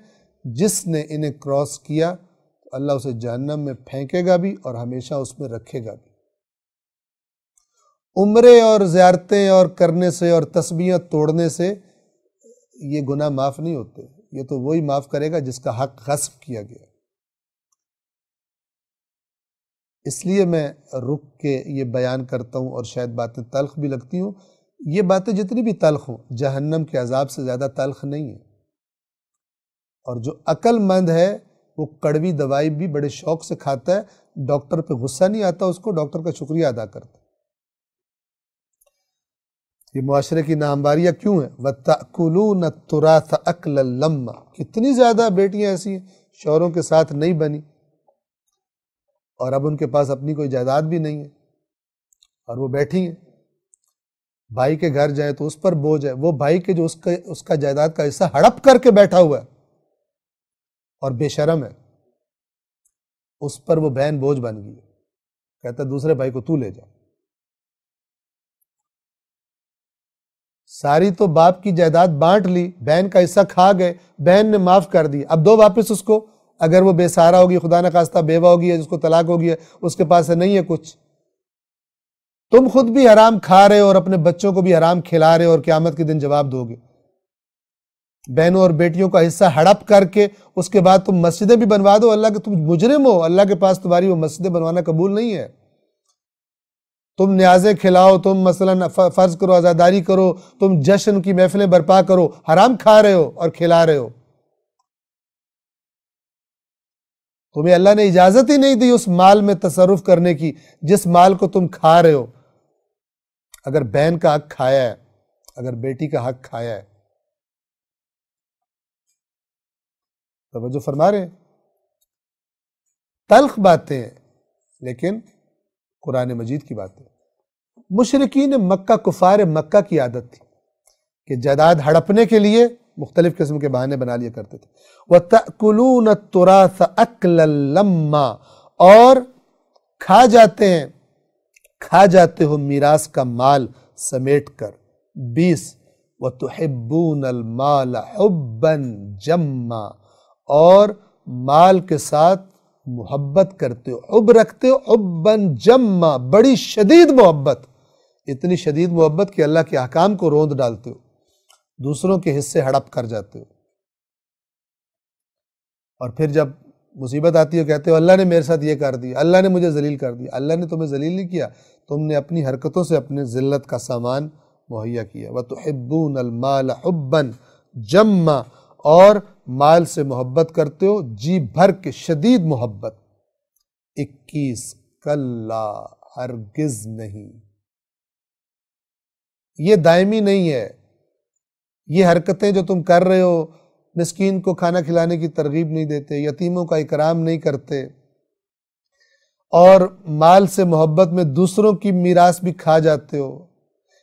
[SPEAKER 1] جس نے انہیں کراس کیا تو اللہ اسے جہنم میں پھینکے گا بھی اور ہمیشہ اس میں رکھے گا بھی۔ عمرے اور زیارتیں اور کرنے سے اور تسبیحاں توڑنے سے یہ گناہ معاف نہیں ہوتے، یہ تو وہی معاف کرے گا جس کا حق غصب کیا گیا۔ اس لیے میں رک کے یہ بیان کرتا ہوں، اور شاید باتیں تلخ بھی لگتی ہوں، یہ باتیں جتنی بھی تلخ ہوں جہنم کے عذاب سے زیادہ تلخ نہیں ہیں۔ اور جو عقل مند ہے وہ کڑوی دوائی بھی بڑے شوق سے کھاتا ہے، ڈاکٹر پہ غصہ نہیں آتا، اس کو ڈاکٹر کا شکریہ ادا کرتا ہے۔ یہ معاشرے کی ناہمواریاں کیوں ہیں؟ وَتَأْكُلُونَ التُّرَاثَ أَكْلًا لَمًّا، کتنی زیادہ بیٹیاں ایسی ہیں شوہروں کے ساتھ نہیں بنی اور اب ان کے پاس اپنی کوئی جائیداد بھی نہیں ہے اور وہ بیٹھی ہیں بھائی کے گھر جائے تو اس پر بوجھ ہے، وہ بھائی کے جو اس کا جائیداد کا حصہ ہڑپ کر کے بیٹھا ہوا ہے اور بے شرم ہے، اس پر وہ بہن بوجھ بن گئی، کہتا ہے دوسرے بھائی کو تو لے جا۔ ساری تو باپ کی جائیداد بانٹ لی، بہن کا حصہ کھا گئے، بہن نے معاف کر دی، اب دو واپس اس کو، اگر وہ بے سہارا ہوگی، خدا نہ خواستہ بیوہ ہوگی ہے، جس کو طلاق ہوگی ہے، اس کے پاس نہیں ہے کچھ، تم خود بھی حرام کھا رہے ہو اور اپنے بچوں کو بھی حرام کھلا رہے ہو اور قیامت کے دن جواب دو گے۔ بہنوں اور بیٹیوں کا حصہ ہڑپ کر کے اس کے بعد تم مسجدیں بھی بنوا دو، اللہ کے تم مجرم ہو، اللہ کے پاس تمہاری وہ مسجدیں بنوانا قبول نہیں ہے۔ تم نیازیں کھلاؤ، تم مثلا فرض کرو عزاداری کرو، تم جشن کی محفلیں برپا کرو، حرام کھا رہے ہو اور کھلا رہے ہو۔ تمہیں اللہ نے اجازت ہی نہیں دی اس مال میں تصرف کرنے کی جس مال کو تم کھا رہے ہو۔ اگر بہن کا حق کھایا ہے، اگر بیٹی کا حق کھایا ہے، توجہ فرما رہے ہیں، تلخ باتیں ہیں لیکن قرآن مجید کی باتیں۔ مشرکین مکہ، کفار مکہ کی عادت تھی کہ جائیداد ہڑپنے کے لیے مختلف قسم کے بہانے بنا لیا کرتے تھے۔ وَتَأْكُلُونَ التُّرَاثَ أَكْلًا لَمًّا، اور کھا جاتے ہو میراث کا مال سمیٹ کر۔ 20 وَتُحِبُّونَ الْمَالَ حُبًّا جَمًّا، اور مال کے ساتھ محبت کرتے ہو، حب رکھتے ہو، حبًا جمّا، بڑی شدید محبت، اتنی شدید محبت کہ اللہ کے احکام کو روند ڈالتے ہو، دوسروں کے حصے ہڑپ کر جاتے ہو، اور پھر جب مصیبت آتی ہے کہتے ہو اللہ نے میرے ساتھ یہ کر دیا، اللہ نے مجھے ذلیل کر دیا۔ اللہ نے تمہیں ذلیل نہیں کیا، تم نے اپنی حرکتوں سے اپنے ذلت کا سامان مہیا کیا۔ وَتُحِبُّونَ الْمَالَ حُبًّا جَمًّا، اور مال سے محبت کرتے ہو جی بھر کے، شدید محبت۔ 21 کلا، ہرگز نہیں، یہ دائمی نہیں ہے، یہ حرکتیں جو تم کر رہے ہو، مسکین کو کھانا کھلانے کی ترغیب نہیں دیتے، یتیموں کا اکرام نہیں کرتے، اور مال سے محبت میں دوسروں کی میراث بھی کھا جاتے ہو،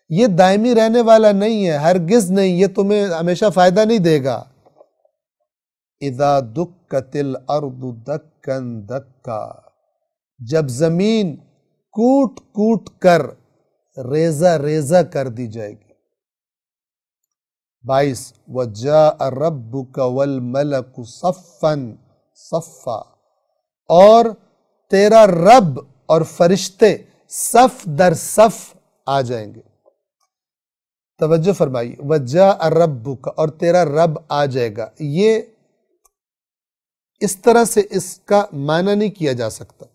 [SPEAKER 1] یہ دائمی رہنے والا نہیں ہے، ہرگز نہیں، یہ تمہیں ہمیشہ فائدہ نہیں دے گا۔ اذا دکت الارض دکا دکا، جب زمین کوٹ کوٹ کر ریزہ ریزہ کر دی جائے گی۔ 22 وَجَاءَ رَبُّكَ وَالْمَلَكُ صَفًّا صَفًّا، اور تیرا رب اور فرشتے صف در صف آ جائیں گے۔ توجہ فرمائیے، وَجَاءَ رَبُّكَ، اور تیرا رب آ جائے گا، یہ اس طرح سے اس کا معنی نہیں کیا جا سکتا۔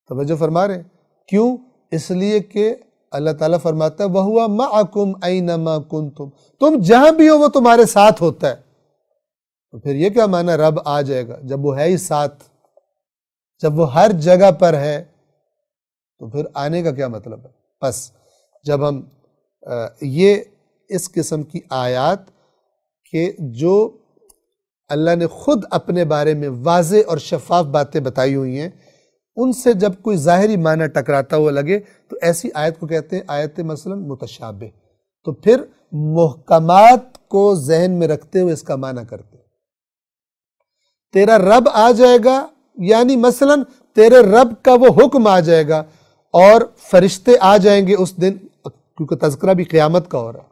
[SPEAKER 1] توجہ فرما رہے ہیں، کیوں؟ اس لیے کہ اللہ تعالیٰ فرماتا ہے وَهُوَ مَعَكُمْ أَيْنَمَا كُنْتُمْ، تم جہاں بھی ہو وہ تمہارے ساتھ ہوتا ہے۔ تو پھر یہ کیا معنی رب آ جائے گا؟ جب وہ ہے ہی ساتھ، جب وہ ہر جگہ پر ہے تو پھر آنے کا کیا مطلب ہے؟ بس جب ہم یہ اس قسم کی آیات کہ جو اللہ نے خود اپنے بارے میں واضح اور شفاف باتیں بتائی ہوئی ہیں، ان سے جب کوئی ظاہری معنی ٹکراتا ہوا لگے تو ایسی آیت کو کہتے ہیں آیت مثلا متشابہ، تو پھر محکمات کو ذہن میں رکھتے ہوئے اس کا معنی کرتے ہیں۔ تیرا رب آ جائے گا، یعنی مثلا تیرے رب کا وہ حکم آ جائے گا اور فرشتے آ جائیں گے اس دن، کیونکہ تذکرہ بھی قیامت کا ہو رہا ہے۔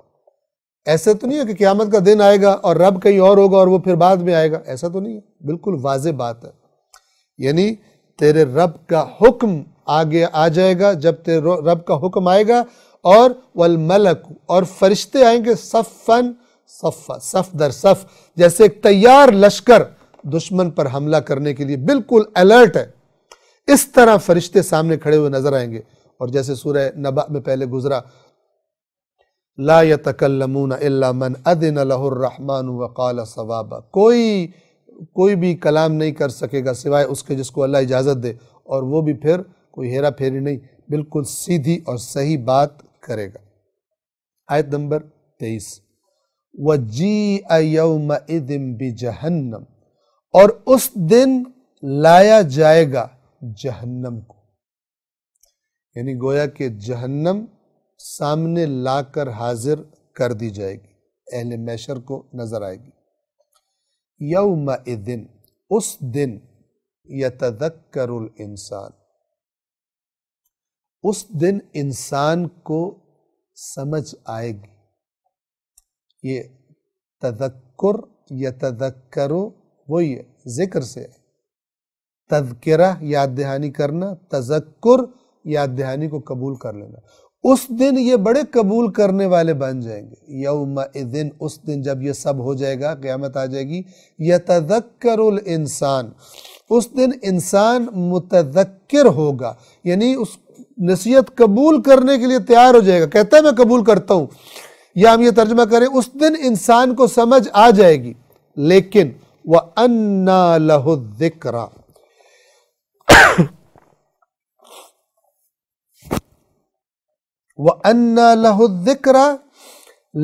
[SPEAKER 1] ایسے تو نہیں ہے کہ قیامت کا دن آئے گا اور رب کہیں اور ہوگا اور وہ پھر بعد میں آئے گا، ایسا تو نہیں ہے، بالکل واضح بات ہے۔ یعنی تیرے رب کا حکم آگے آ جائے گا، جب تیرے رب کا حکم آئے گا، اور والملک، اور فرشتے آئیں گے صفاً صفا، صف در صف، جیسے ایک تیار لشکر دشمن پر حملہ کرنے کے لیے بالکل الرٹ ہے، اس طرح فرشتے سامنے کھڑے ہوئے نظر آئیں گے۔ اور جیسے سورہ نبأ میں پہلے گزرا، لا يتکلمون الا من اذن له الرحمن وقال صوابا، کوئی بھی کلام نہیں کر سکے گا سوائے اس کے جس کو اللہ اجازت دے، اور وہ بھی پھر کوئی ہیرا پھیری نہیں، بالکل سیدھی اور صحیح بات کرے گا۔ آیت نمبر 23 وَجِيءَ يَوْمَئِذٍ بِجَهَنَّمْ، اور اس دن لایا جائے گا جہنم کو، یعنی گویا کہ جہنم سامنے لا کر حاضر کر دی جائے گی، اہل محشر کو نظر آئے گی۔ یومئذ، اس دن، یتذکر الانسان، اس دن انسان کو سمجھ آئے گی۔ یہ تذکر، یتذکر وہی ہے، ذکر سے ہے۔ تذکرہ یاد دہانی کرنا، تذکر یاد دہانی کو قبول کر لینا۔ اس دن یہ بڑے قبول کرنے والے بن جائیں گے۔ یومئذ، اس دن جب یہ سب ہو جائے گا، قیامت آ جائے گی، یتذکر الانسان، اس دن انسان متذکر ہوگا، یعنی اس نصیحت قبول کرنے کے لیے تیار ہو جائے گا، کہتا ہے میں قبول کرتا ہوں۔ یا ہم یہ ترجمہ کریں، اس دن انسان کو سمجھ آ جائے گی، لیکن وَأَنَّا لَهُ الذِّكْرَى، وَأَنَّا لَهُ الذِّكْرَى،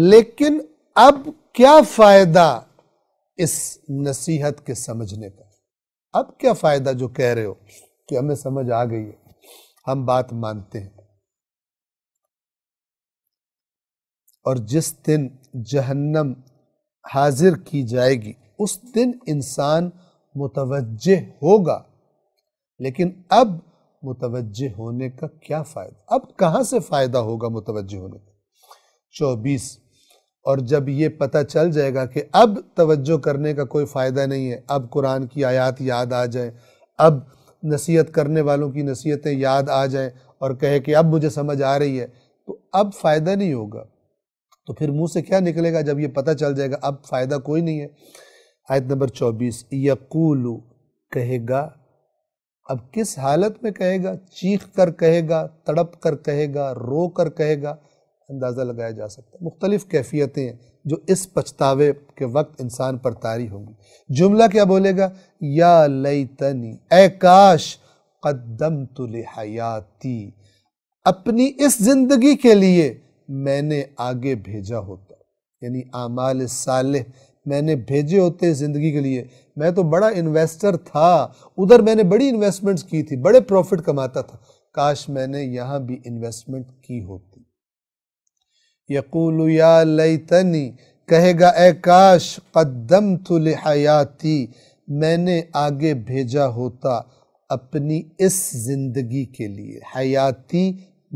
[SPEAKER 1] لیکن اب کیا فائدہ اس نصیحت کے سمجھنے کا؟ اب کیا فائدہ جو کہہ رہے ہو کہ ہمیں سمجھ آ گئی ہے، ہم بات مانتے ہیں۔ اور جس دن جہنم حاضر کی جائے گی، اس دن انسان متوجہ ہوگا، لیکن اب متوجہ ہونے کا کیا فائدہ؟ اب کہاں سے فائدہ ہوگا متوجہ ہونے کا؟ 24، اور جب یہ پتہ چل جائے گا کہ اب توجہ کرنے کا کوئی فائدہ نہیں ہے، اب قرآن کی آیات یاد آ جائیں، اب نصیحت کرنے والوں کی نصیحتیں یاد آ جائیں اور کہے کہ اب مجھے سمجھ آ رہی ہے، تو اب فائدہ نہیں ہوگا۔ تو پھر منہ سے کیا نکلے گا جب یہ پتہ چل جائے گا اب فائدہ کوئی نہیں ہے؟ آیت نمبر 24، یقول، کہے گا، اب کس حالت میں کہے گا؟ چیخ کر کہے گا، تڑپ کر کہے گا، رو کر کہے گا، اندازہ لگایا جا سکتا ہے۔ مختلف کیفیتیں ہیں جو اس پچھتاوے کے وقت انسان پر طاری ہوں گی۔ جملہ کیا بولے گا؟ یا لیتنی، اے کاش، قدمت لحیاتی، اپنی اس زندگی کے لیے میں نے آگے بھیجا ہوتا، یعنی اعمال صالح میں نے بھیجے ہوتے اس زندگی کے لیے۔ میں تو بڑا انویسٹر تھا، ادھر میں نے بڑی انویسٹمنٹس کی تھی، بڑے پروفٹ کماتا تھا، کاش میں نے یہاں بھی انویسٹمنٹ کی ہوتی۔ یقول یا لیتنی، کہے گا اے کاش، قدمت لحیاتی، میں نے آگے بھیجا ہوتا اپنی اس زندگی کے لیے۔ حیاتی،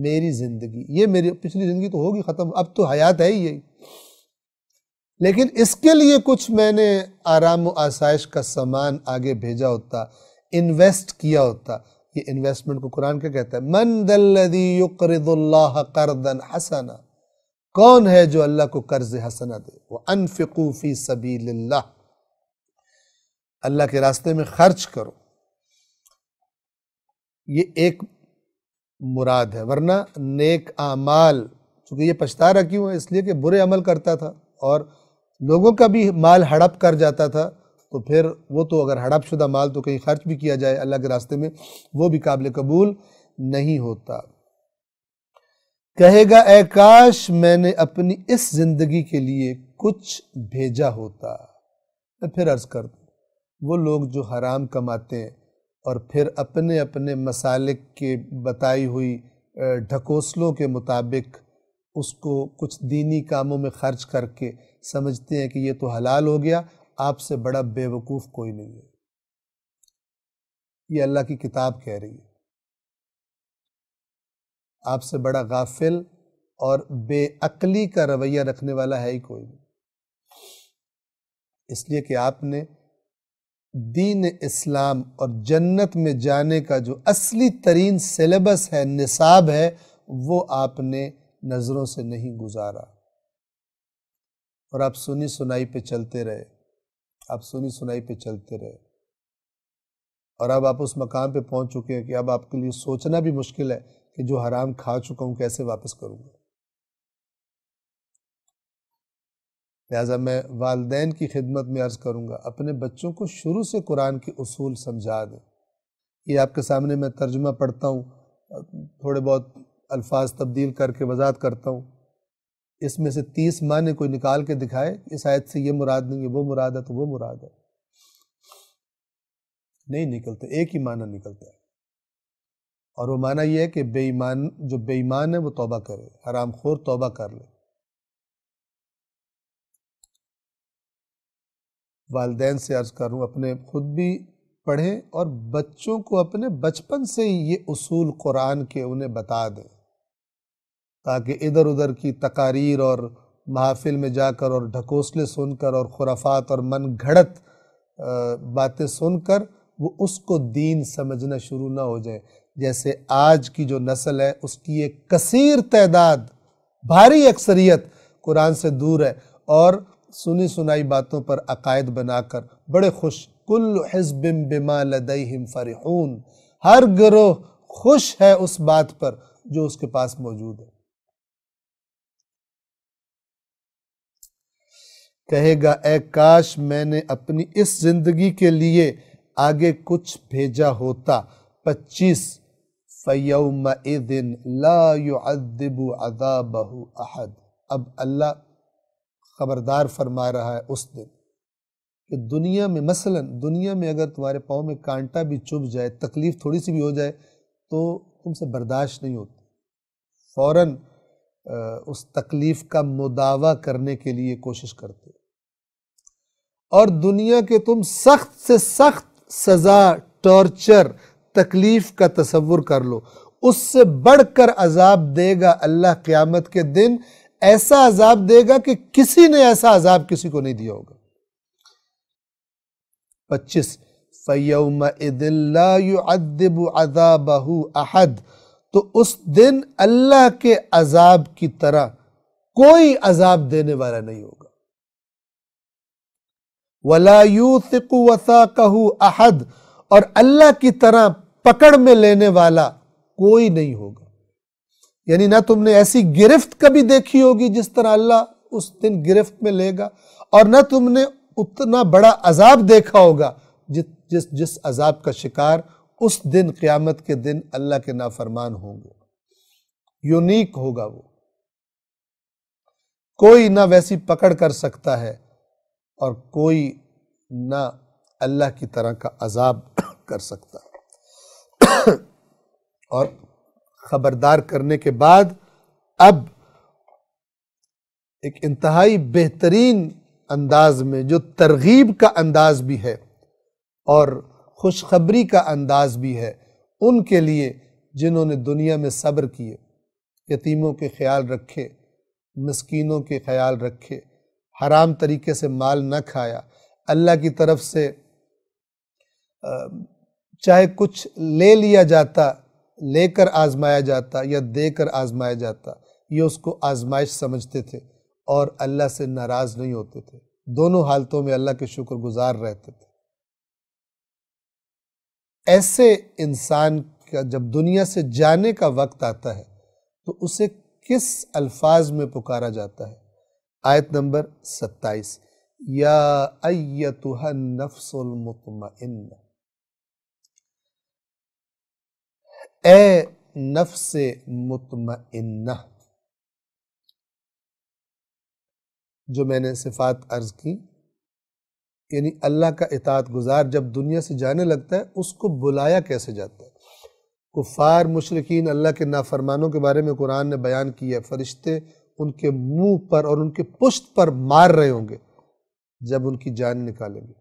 [SPEAKER 1] میری زندگی، یہ میری پچھلی زندگی تو ہوگی ختم، اب تو حیات ہے ہی یہی، لیکن اس کے لیے کچھ میں نے آرام و آسائش کا سامان آگے بھیجا ہوتا، انویسٹ کیا ہوتا۔ یہ انویسٹمنٹ کو قرآن کیا کہتا ہے؟ من ذا الذی یقرض اللہ قرضا حسنا، کون ہے جو اللہ کو قرض حسنہ دے؟ وانفقوا فی سبیل اللہ، اللہ کے راستے میں خرچ کرو۔ یہ ایک مراد ہے، ورنہ نیک اعمال، چونکہ یہ پچھتا رہا کیوں ہے؟ اس لیے کہ برے عمل کرتا تھا اور لوگوں کا بھی مال ہڑپ کر جاتا تھا، تو پھر وہ تو اگر ہڑپ شدہ مال تو کہیں خرچ بھی کیا جائے اللہ کے راستے میں، وہ بھی قابل قبول نہیں ہوتا۔ کہے گا اے کاش میں نے اپنی اس زندگی کے لیے کچھ بھیجا ہوتا۔ میں پھر عرض کر دوں، وہ لوگ جو حرام کماتے ہیں اور پھر اپنے اپنے مسالک کے بتائی ہوئی ڈھکوسلوں کے مطابق اس کو کچھ دینی کاموں میں خرچ کر کے سمجھتے ہیں کہ یہ تو حلال ہو گیا، آپ سے بڑا بے وقوف کوئی نہیں ہے۔ یہ اللہ کی کتاب کہہ رہی ہے، آپ سے بڑا غافل اور بے عقلی کا رویہ رکھنے والا ہے ہی کوئی نہیں، اس لیے کہ آپ نے دین اسلام اور جنت میں جانے کا جو اصلی ترین سلیبس ہے، نصاب ہے، وہ آپ نے نظروں سے نہیں گزارا، اور آپ سنی سنائی پہ چلتے رہے، آپ سنی سنائی پہ چلتے رہے، اور اب آپ اس مقام پہ پہنچ چکے ہیں کہ اب آپ کے لیے سوچنا بھی مشکل ہے کہ جو حرام کھا چکا ہوں کیسے واپس کروں گا۔ لہٰذا میں والدین کی خدمت میں عرض کروں گا، اپنے بچوں کو شروع سے قرآن کے اصول سمجھا دیں۔ یہ آپ کے سامنے میں ترجمہ پڑھتا ہوں، تھوڑے بہت الفاظ تبدیل کر کے وضاحت کرتا ہوں، اس میں سے 30 معنی کوئی نکال کے دکھائے، اس آیت سے یہ مراد نہیں ہے، وہ مراد ہے تو وہ مراد ہے، نہیں نکلتے، ایک ہی معنی نکلتا ہے۔ اور وہ معنی یہ ہے کہ بے ایمان جو بے ایمان ہے وہ توبہ کرے، حرام خور توبہ کر لے۔ والدین سے عرض کروں اپنے خود بھی پڑھیں اور بچوں کو اپنے بچپن سے ہی یہ اصول قرآن کے انہیں بتا دیں، تاکہ ادھر ادھر کی تقاریر اور محافل میں جا کر اور ڈھکوسلے سن کر اور خرافات اور من گھڑت باتیں سن کر وہ اس کو دین سمجھنا شروع نہ ہو جائے۔ جیسے آج کی جو نسل ہے اس کی ایک کثیر تعداد، بھاری اکثریت قرآن سے دور ہے اور سنی سنائی باتوں پر عقائد بنا کر بڑے خوش، کل حزب بما لدیہم فرحون، ہر گروہ خوش ہے اس بات پر جو اس کے پاس موجود ہے۔ کہے گا اے کاش میں نے اپنی اس زندگی کے لیے آگے کچھ بھیجا ہوتا۔ 25 فَيَوْمَئِذٍ لَا يُعَذِّبُ عَذَابَهُ أَحَدٌ۔ اب اللہ خبردار فرما رہا ہے اس دن کہ دنیا میں دنیا میں اگر تمہارے پاؤں میں کانٹا بھی چبھ جائے، تکلیف تھوڑی سی بھی ہو جائے تو تم سے برداشت نہیں ہوتی، فوراً اس تکلیف کا مداوع کرنے کے لیے کوشش کرتے، اور دنیا کے تم سخت سے سخت سزا، ٹارچر، تکلیف کا تصور کر لو، اس سے بڑھ کر عذاب دے گا اللہ قیامت کے دن، ایسا عذاب دے گا کہ کسی نے ایسا عذاب کسی کو نہیں دیا ہوگا۔ 25 فَيَوْمَئِذٍ لَا يُعَذِّبُ عَذَابَهُ أَحَدٌ، تو اس دن اللہ کے عذاب کی طرح کوئی عذاب دینے والا نہیں ہوگا۔ وَلَا يُوثِقُ وَثَاقَهُ أَحَدٌ، اور اللہ کی طرح پکڑ میں لینے والا کوئی نہیں ہوگا۔ یعنی نہ تم نے ایسی گرفت کبھی دیکھی ہوگی جس طرح اللہ اس دن گرفت میں لے گا، اور نہ تم نے اتنا بڑا عذاب دیکھا ہوگا جس عذاب کا شکار اس دن قیامت کے دن اللہ کے نافرمان ہوں گے۔ یونیک ہوگا وہ، کوئی نہ ویسی پکڑ کر سکتا ہے اور کوئی نہ اللہ کی طرح کا عذاب کر سکتا ہے۔ اور خبردار کرنے کے بعد اب ایک انتہائی بہترین انداز میں جو ترغیب کا انداز بھی ہے اور خوشخبری کا انداز بھی ہے ان کے لیے جنہوں نے دنیا میں صبر کیے، یتیموں کے خیال رکھے، مسکینوں کے خیال رکھے، حرام طریقے سے مال نہ کھایا، اللہ کی طرف سے چاہے کچھ لے لیا جاتا، لے کر آزمایا جاتا یا دے کر آزمایا جاتا، یہ اس کو آزمائش سمجھتے تھے اور اللہ سے ناراض نہیں ہوتے تھے، دونوں حالتوں میں اللہ کے شکر گزار رہتے تھے۔ ایسے انسان کا جب دنیا سے جانے کا وقت آتا ہے تو اسے کس الفاظ میں پکارا جاتا ہے؟ آیت نمبر 27، یا ایتھا النفس المطمئنہ، اے نفس مطمئنہ۔ جو میں نے صفات عرض کی، یعنی اللہ کا اطاعت گزار جب دنیا سے جانے لگتا ہے اس کو بلایا کیسے جاتا ہے؟ کفار مشرکین اللہ کے نافرمانوں کے بارے میں قرآن نے بیان کیا ہے، فرشتے ان کے منہ پر اور ان کے پشت پر مار رہے ہوں گے جب ان کی جان نکالیں گے۔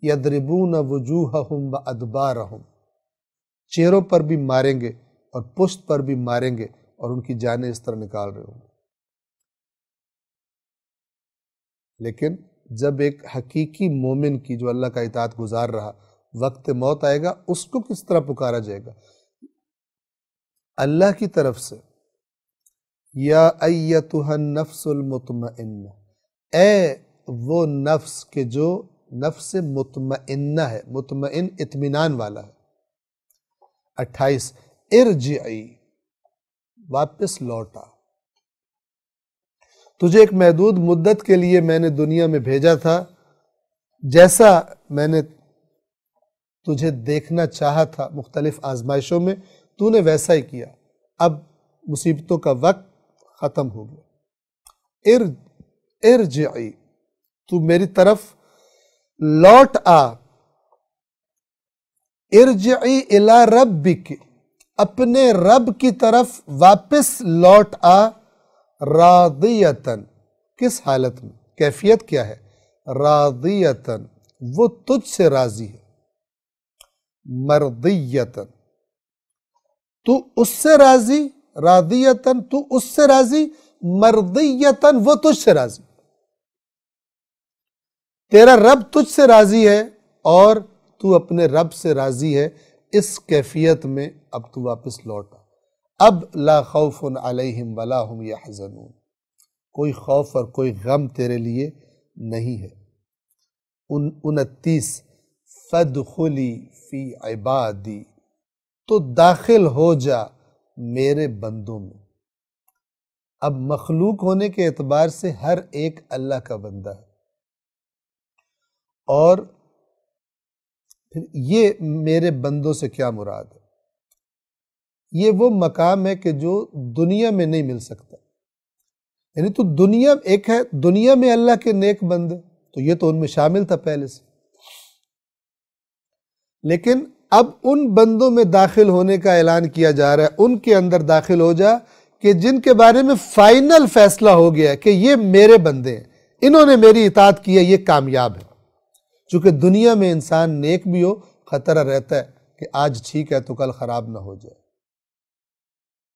[SPEAKER 1] یضربون وجوہہم وادبارہم، چہروں پر بھی ماریں گے اور پشت پر بھی ماریں گے اور ان کی جانیں اس طرح نکال رہے ہوں گے۔ لیکن جب ایک حقیقی مومن کی جو اللہ کا اطاعت گزار رہا وقت موت آئے گا، اس کو کس طرح پکارا جائے گا؟ اللہ کی طرف سے، یا ایتھا النفس المطمئنہ، اے وہ نفس کہ جو نفس مطمئنہ ہے، مطمئن اطمینان والا ہے۔ 28 ارجعی، واپس لوٹا، تجھے ایک محدود مدت کے لیے میں نے دنیا میں بھیجا تھا، جیسا میں نے تجھے دیکھنا چاہا تھا مختلف آزمائشوں میں تو نے ویسا ہی کیا، اب مصیبتوں کا وقت ختم ہو گیا۔ ارجعی، تو میری طرف لوٹ آ، ارجعی الی ربک، اپنے رب کی طرف واپس لوٹ آ راضیتن، کس حالت میں، کیفیت کیا ہے، راضیتن وہ تجھ سے راضی ہے، مرضیتن تو اس سے راضی، راضیتن تو اس سے راضی، مرضیتن وہ تجھ سے راضی، تیرا رب تجھ سے راضی ہے اور تو اپنے رب سے راضی ہے، اس کیفیت میں اب تو واپس لوٹا۔ اب لا خوف علیہم ولا ہم یحزنون، کوئی خوف اور کوئی غم تیرے لیے نہیں ہے۔ 29 فادخلی فی عبادی، تو داخل ہو جا میرے بندوں میں۔ اب مخلوق ہونے کے اعتبار سے ہر ایک اللہ کا بندہ ہے، اور پھر یہ میرے بندوں سے کیا مراد ہے، یہ وہ مقام ہے کہ جو دنیا میں نہیں مل سکتا، یعنی تو دنیا ایک ہے، دنیا میں اللہ کے نیک بندے تو یہ تو ان میں شامل تھا پہلے سے، لیکن اب ان بندوں میں داخل ہونے کا اعلان کیا جا رہا ہے، ان کے اندر داخل ہو جا کہ جن کے بارے میں فائنل فیصلہ ہو گیا ہے کہ یہ میرے بندے ہیں، انہوں نے میری اطاعت کی ہے، یہ کامیاب ہے۔ چونکہ دنیا میں انسان نیک بھی ہو خطرہ رہتا ہے کہ آج ٹھیک ہے تو کل خراب نہ ہو جائے،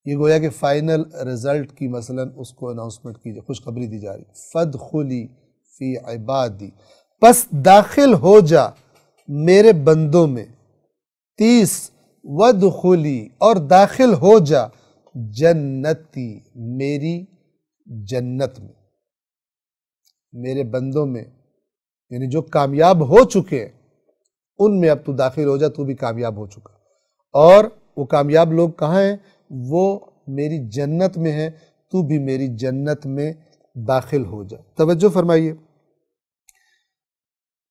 [SPEAKER 1] یہ گویا کہ فائنل رزلٹ کی مثلا اس کو اناؤنسمنٹ کی خوشخبری دی جا رہی، فادخلی فی عبادی، پس داخل ہو جا میرے بندوں میں۔ 30 وادخلی، اور داخل ہو جا جنتی، میری جنت میں، میرے بندوں میں، یعنی جو کامیاب ہو چکے ہیں ان میں اب تو داخل ہو جا، تو بھی کامیاب ہو چکا، اور وہ کامیاب لوگ کہاں ہیں، وہ میری جنت میں ہیں، تو بھی میری جنت میں داخل ہو جا۔ توجہ فرمائیے،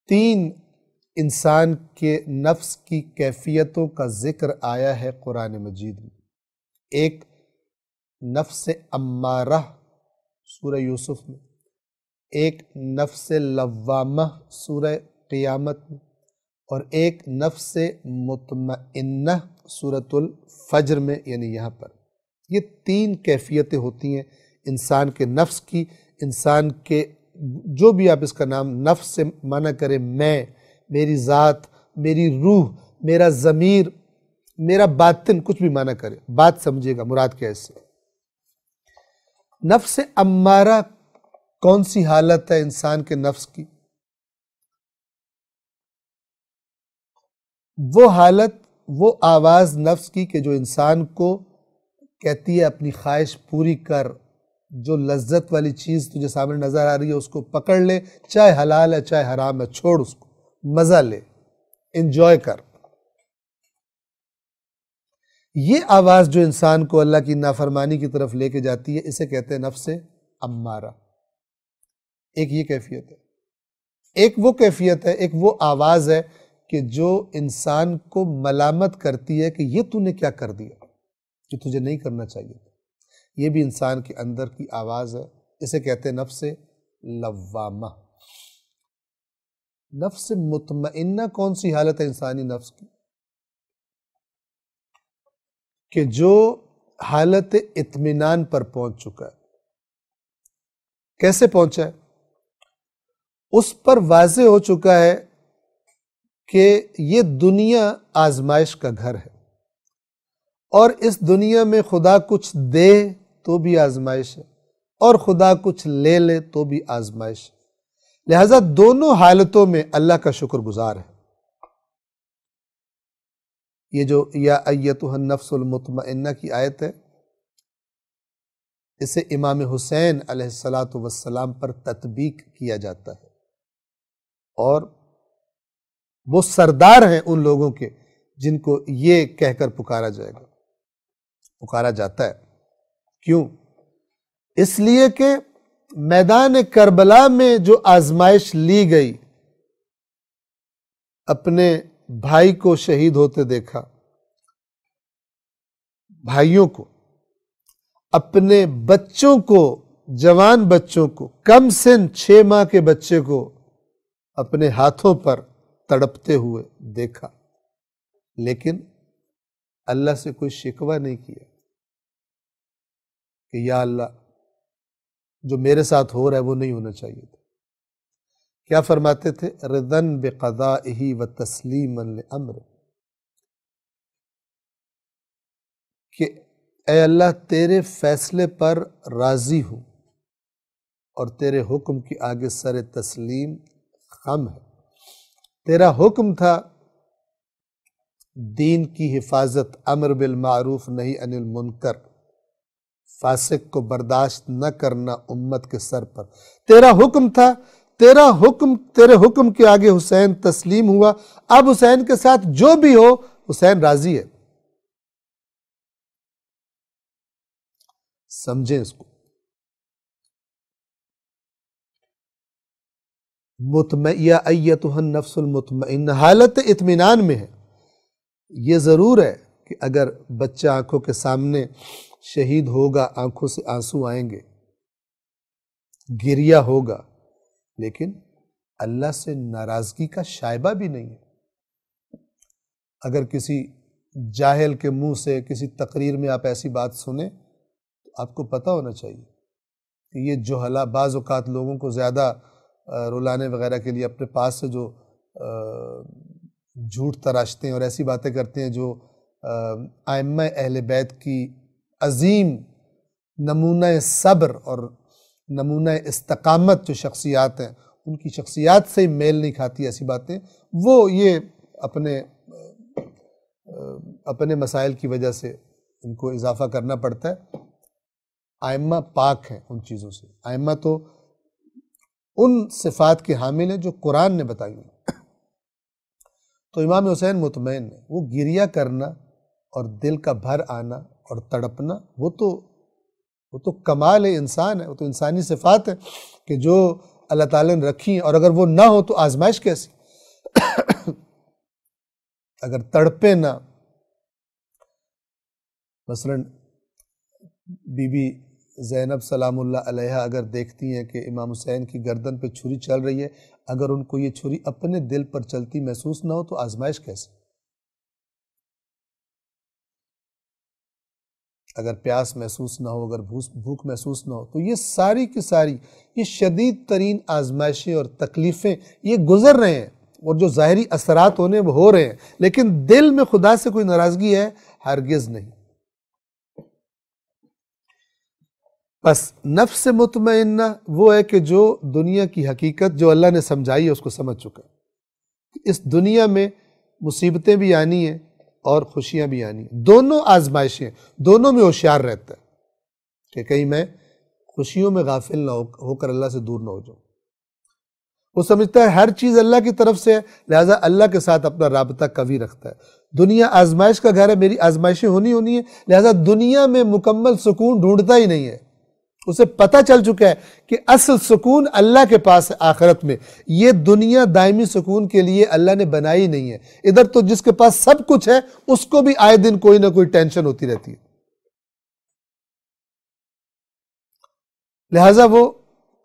[SPEAKER 1] 3 انسان کے نفس کی کیفیتوں کا ذکر آیا ہے قرآن مجید میں۔ ایک نفس امارہ سورہ یوسف میں، ایک نفس لوامہ سورہ قیامت میں، اور ایک نفس مطمئنہ سورۃ الفجر میں، یعنی یہاں پر یہ 3 کیفیتیں ہوتی ہیں انسان کے نفس کی، انسان کے جو بھی آپ اس کا نام، نفس سے معنی کرے میں، میری ذات، میری روح، میرا ضمیر، میرا باطن، کچھ بھی معنی کرے، بات سمجھے گا مراد کیا ہے اس سے۔ نفس امارہ کون سی حالت ہے انسان کے نفس کی؟ وہ حالت، وہ آواز نفس کی کہ جو انسان کو کہتی ہے اپنی خواہش پوری کر، جو لذت والی چیز تجھے سامنے نظر آ رہی ہے اس کو پکڑ لے، چاہے حلال ہے چاہے حرام ہے، چھوڑ اس کو، مزہ لے، انجوائے کر۔ یہ آواز جو انسان کو اللہ کی نافرمانی کی طرف لے کے جاتی ہے، اسے کہتے ہیں نفس امارہ۔ ایک یہ کیفیت ہے، ایک وہ کیفیت ہے، ایک وہ آواز ہے کہ جو انسان کو ملامت کرتی ہے کہ یہ تو نے کیا کر دیا، یہ تجھے نہیں کرنا چاہیے تھا۔ یہ بھی انسان کے اندر کی آواز ہے، اسے کہتے ہیں نفس لوامہ۔ نفس مطمئنہ کون سی حالت ہے انسانی نفس کی؟ کہ جو حالت اطمینان پر پہنچ چکا ہے۔ کیسے پہنچا ہے؟ اس پر واضح ہو چکا ہے کہ یہ دنیا آزمائش کا گھر ہے، اور اس دنیا میں خدا کچھ دے تو بھی آزمائش ہے، اور خدا کچھ لے لے تو بھی آزمائش ہے، لہذا دونوں حالتوں میں اللہ کا شکر گزار ہے۔ یہ جو یا ایتھا النفس المطمئنہ کی آیت ہے، اسے امام حسین علیہ السلام پر تطبیق کیا جاتا ہے، اور وہ سردار ہیں ان لوگوں کے جن کو یہ کہہ کر پکارا جائے گا، پکارا جاتا ہے۔ کیوں؟ اس لیے کہ میدان کربلا میں جو آزمائش لی گئی، اپنے بھائی کو شہید ہوتے دیکھا، بھائیوں کو، اپنے بچوں کو، جوان بچوں کو، کم سن 6 ماہ کے بچے کو اپنے ہاتھوں پر تڑپتے ہوئے دیکھا، لیکن اللہ سے کوئی شکوہ نہیں کیا کہ یا اللہ جو میرے ساتھ ہو رہا ہے وہ نہیں ہونا چاہیے تھا. کیا فرماتے تھے؟ رضن بقضائہ و تسلیما لامرہ، کہ اے اللہ تیرے فیصلے پر راضی ہوں اور تیرے حکم کی آگے سر تسلیم خم ہے. تیرا حکم تھا دین کی حفاظت، امر بالمعروف نہی عن المنکر، فاسق کو برداشت نہ کرنا امت کے سر پر. تیرا حکم تھا، تیرے حکم کے آگے حسین تسلیم ہوا. اب حسین کے ساتھ جو بھی ہو حسین راضی ہے. سمجھیں اس کو. یا ایتھا النفس المطمئنہ، حالت اطمینان میں ہے. یہ ضرور ہے کہ اگر بچہ آنکھوں کے سامنے شہید ہوگا آنکھوں سے آنسو آئیں گے، گریہ ہوگا، لیکن اللہ سے ناراضگی کا شائبہ بھی نہیں ہے. اگر کسی جاہل کے منہ سے کسی تقریر میں آپ ایسی بات سنیں تو آپ کو پتہ ہونا چاہیے کہ یہ جہلا بعض اوقات لوگوں کو زیادہ رلانے وغیرہ کے لیے اپنے پاس سے جو جھوٹ تراشتے ہیں اور ایسی باتیں کرتے ہیں جو ائمہ اہل بیت کی عظیم نمونہ صبر اور نمونہ استقامت جو شخصیات ہیں ان کی شخصیات سے میل نہیں کھاتی ایسی باتیں، وہ یہ اپنے مسائل کی وجہ سے ان کو اضافہ کرنا پڑتا ہے. ائمہ پاک ہیں ان چیزوں سے. ائمہ تو ان صفات کے حامل ہیں جو قرآن نے بتائی ہیں. تو امام حسین مطمئن ہے. وہ گریہ کرنا اور دل کا بھر آنا اور تڑپنا وہ تو کمال انسان ہے، وہ تو انسانی صفات ہے کہ جو اللہ تعالیٰ نے رکھی ہیں. اور اگر وہ نہ ہو تو آزمائش کیسی؟ اگر تڑپے نہ، مثلا بی بی زینب سلام اللہ علیہا اگر دیکھتی ہیں کہ امام حسین کی گردن پہ چھری چل رہی ہے، اگر ان کو یہ چھری اپنے دل پر چلتی محسوس نہ ہو تو آزمائش کیسے؟ اگر پیاس محسوس نہ ہو، اگر بھوک محسوس نہ ہو، تو یہ ساری کی ساری یہ شدید ترین آزمائشیں اور تکلیفیں یہ گزر رہے ہیں، اور جو ظاہری اثرات ہونے وہ ہو رہے ہیں، لیکن دل میں خدا سے کوئی ناراضگی ہے؟ ہرگز نہیں. بس نفس مطمئنہ وہ ہے کہ جو دنیا کی حقیقت جو اللہ نے سمجھائی ہے اس کو سمجھ چکا ہے. اس دنیا میں مصیبتیں بھی آنی ہیں اور خوشیاں بھی آنی ہیں، دونوں آزمائشیں، دونوں میں ہوشیار رہتا ہے کہ کہیں میں خوشیوں میں غافل نہ ہو کر اللہ سے دور نہ ہو جاؤں. وہ سمجھتا ہے ہر چیز اللہ کی طرف سے ہے، لہٰذا اللہ کے ساتھ اپنا رابطہ قوی رکھتا ہے. دنیا آزمائش کا گھر ہے، میری آزمائشیں ہونی ہیں، لہٰذا دنیا میں مکمل سکون ڈھونڈتا ہی نہیں ہے. اسے پتہ چل چکا ہے کہ اصل سکون اللہ کے پاس ہے آخرت میں. یہ دنیا دائمی سکون کے لیے اللہ نے بنائی نہیں ہے. ادھر تو جس کے پاس سب کچھ ہے اس کو بھی آئے دن کوئی نہ کوئی ٹینشن ہوتی رہتی ہے. لہٰذا وہ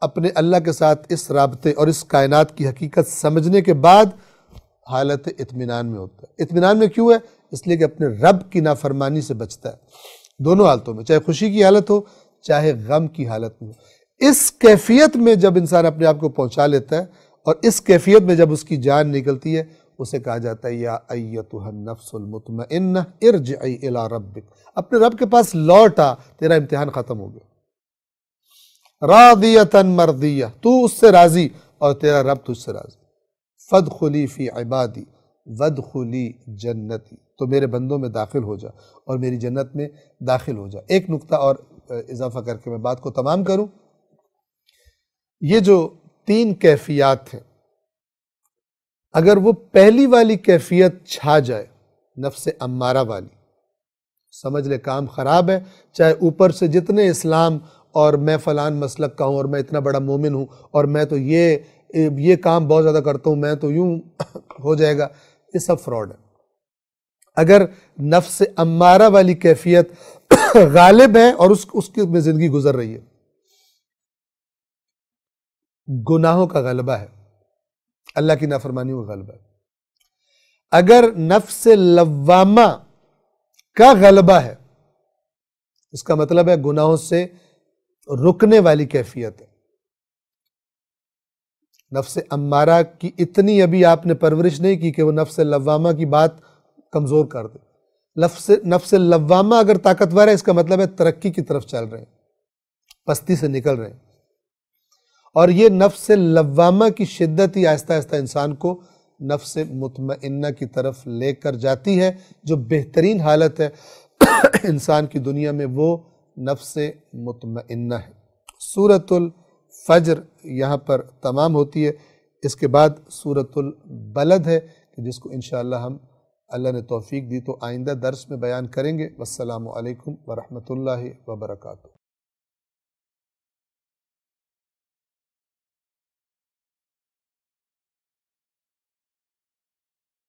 [SPEAKER 1] اپنے اللہ کے ساتھ اس رابطے اور اس کائنات کی حقیقت سمجھنے کے بعد حالت اطمینان میں ہوتا ہے. اطمینان میں کیوں ہے؟ اس لیے کہ اپنے رب کی نافرمانی سے بچتا ہے دونوں حالتوں میں، چاہے خوشی کی حالت ہو چاہے غم کی حالت میں. اس کیفیت میں جب انسان اپنے آپ کو پہنچا لیتا ہے اور اس کیفیت میں جب اس کی جان نکلتی ہے اسے کہا جاتا ہے یا ایتھا النفس المطمئنہ ارجعی الی ربک، اپنے رب کے پاس لوٹ آ، تیرا امتحان ختم ہو گیا. راضیۃ مرضیہ، تو اس سے راضی اور تیرا رب تجھ سے راضی. فادخلی فی عبادی وادخلی جنتی، تو میرے بندوں میں داخل ہو جا اور میری جنت میں داخل ہو جا. ایک نقطہ اور اضافہ کر کے میں بات کو تمام کروں. یہ جو 3 کیفیات ہیں، اگر وہ پہلی والی کیفیت چھا جائے، نفس امارہ والی، سمجھ لے کام خراب ہے. چاہے اوپر سے جتنے اسلام اور میں فلان مسلک کا ہوں اور میں اتنا بڑا مومن ہوں اور میں تو یہ کام بہت زیادہ کرتا ہوں، میں تو یوں ہو جائے گا، یہ سب فراڈ ہے. اگر نفس امارہ والی کیفیت غالب ہے اور اس کی میں زندگی گزر رہی ہے، گناہوں کا غلبہ ہے، اللہ کی نافرمانیوں کا غلبہ ہے. اگر نفس لوامہ کا غلبہ ہے، اس کا مطلب ہے گناہوں سے رکنے والی کیفیت ہے۔ نفس امارہ کی اتنی ابھی آپ نے پرورش نہیں کی کہ وہ نفس لوامہ کی بات کمزور کر دے۔ نفس لوامہ اگر طاقتور ہے، اس کا مطلب ہے ترقی کی طرف چل رہے ہیں، پستی سے نکل رہے ہیں۔ اور یہ نفس لوامہ کی شدت ہی آہستہ آہستہ انسان کو نفس مطمئنہ کی طرف لے کر جاتی ہے۔ جو بہترین حالت ہے انسان کی دنیا میں، وہ نفس مطمئنہ ہے۔ سورۃ الفجر یہاں پر تمام ہوتی ہے۔ اس کے بعد سورۃ البلد ہے، جس کو انشاءاللہ ہم اللہ نے توفیق دی تو آئندہ درس میں بیان کریں گے۔ والسلام علیکم ورحمۃ اللہ وبرکاتہ۔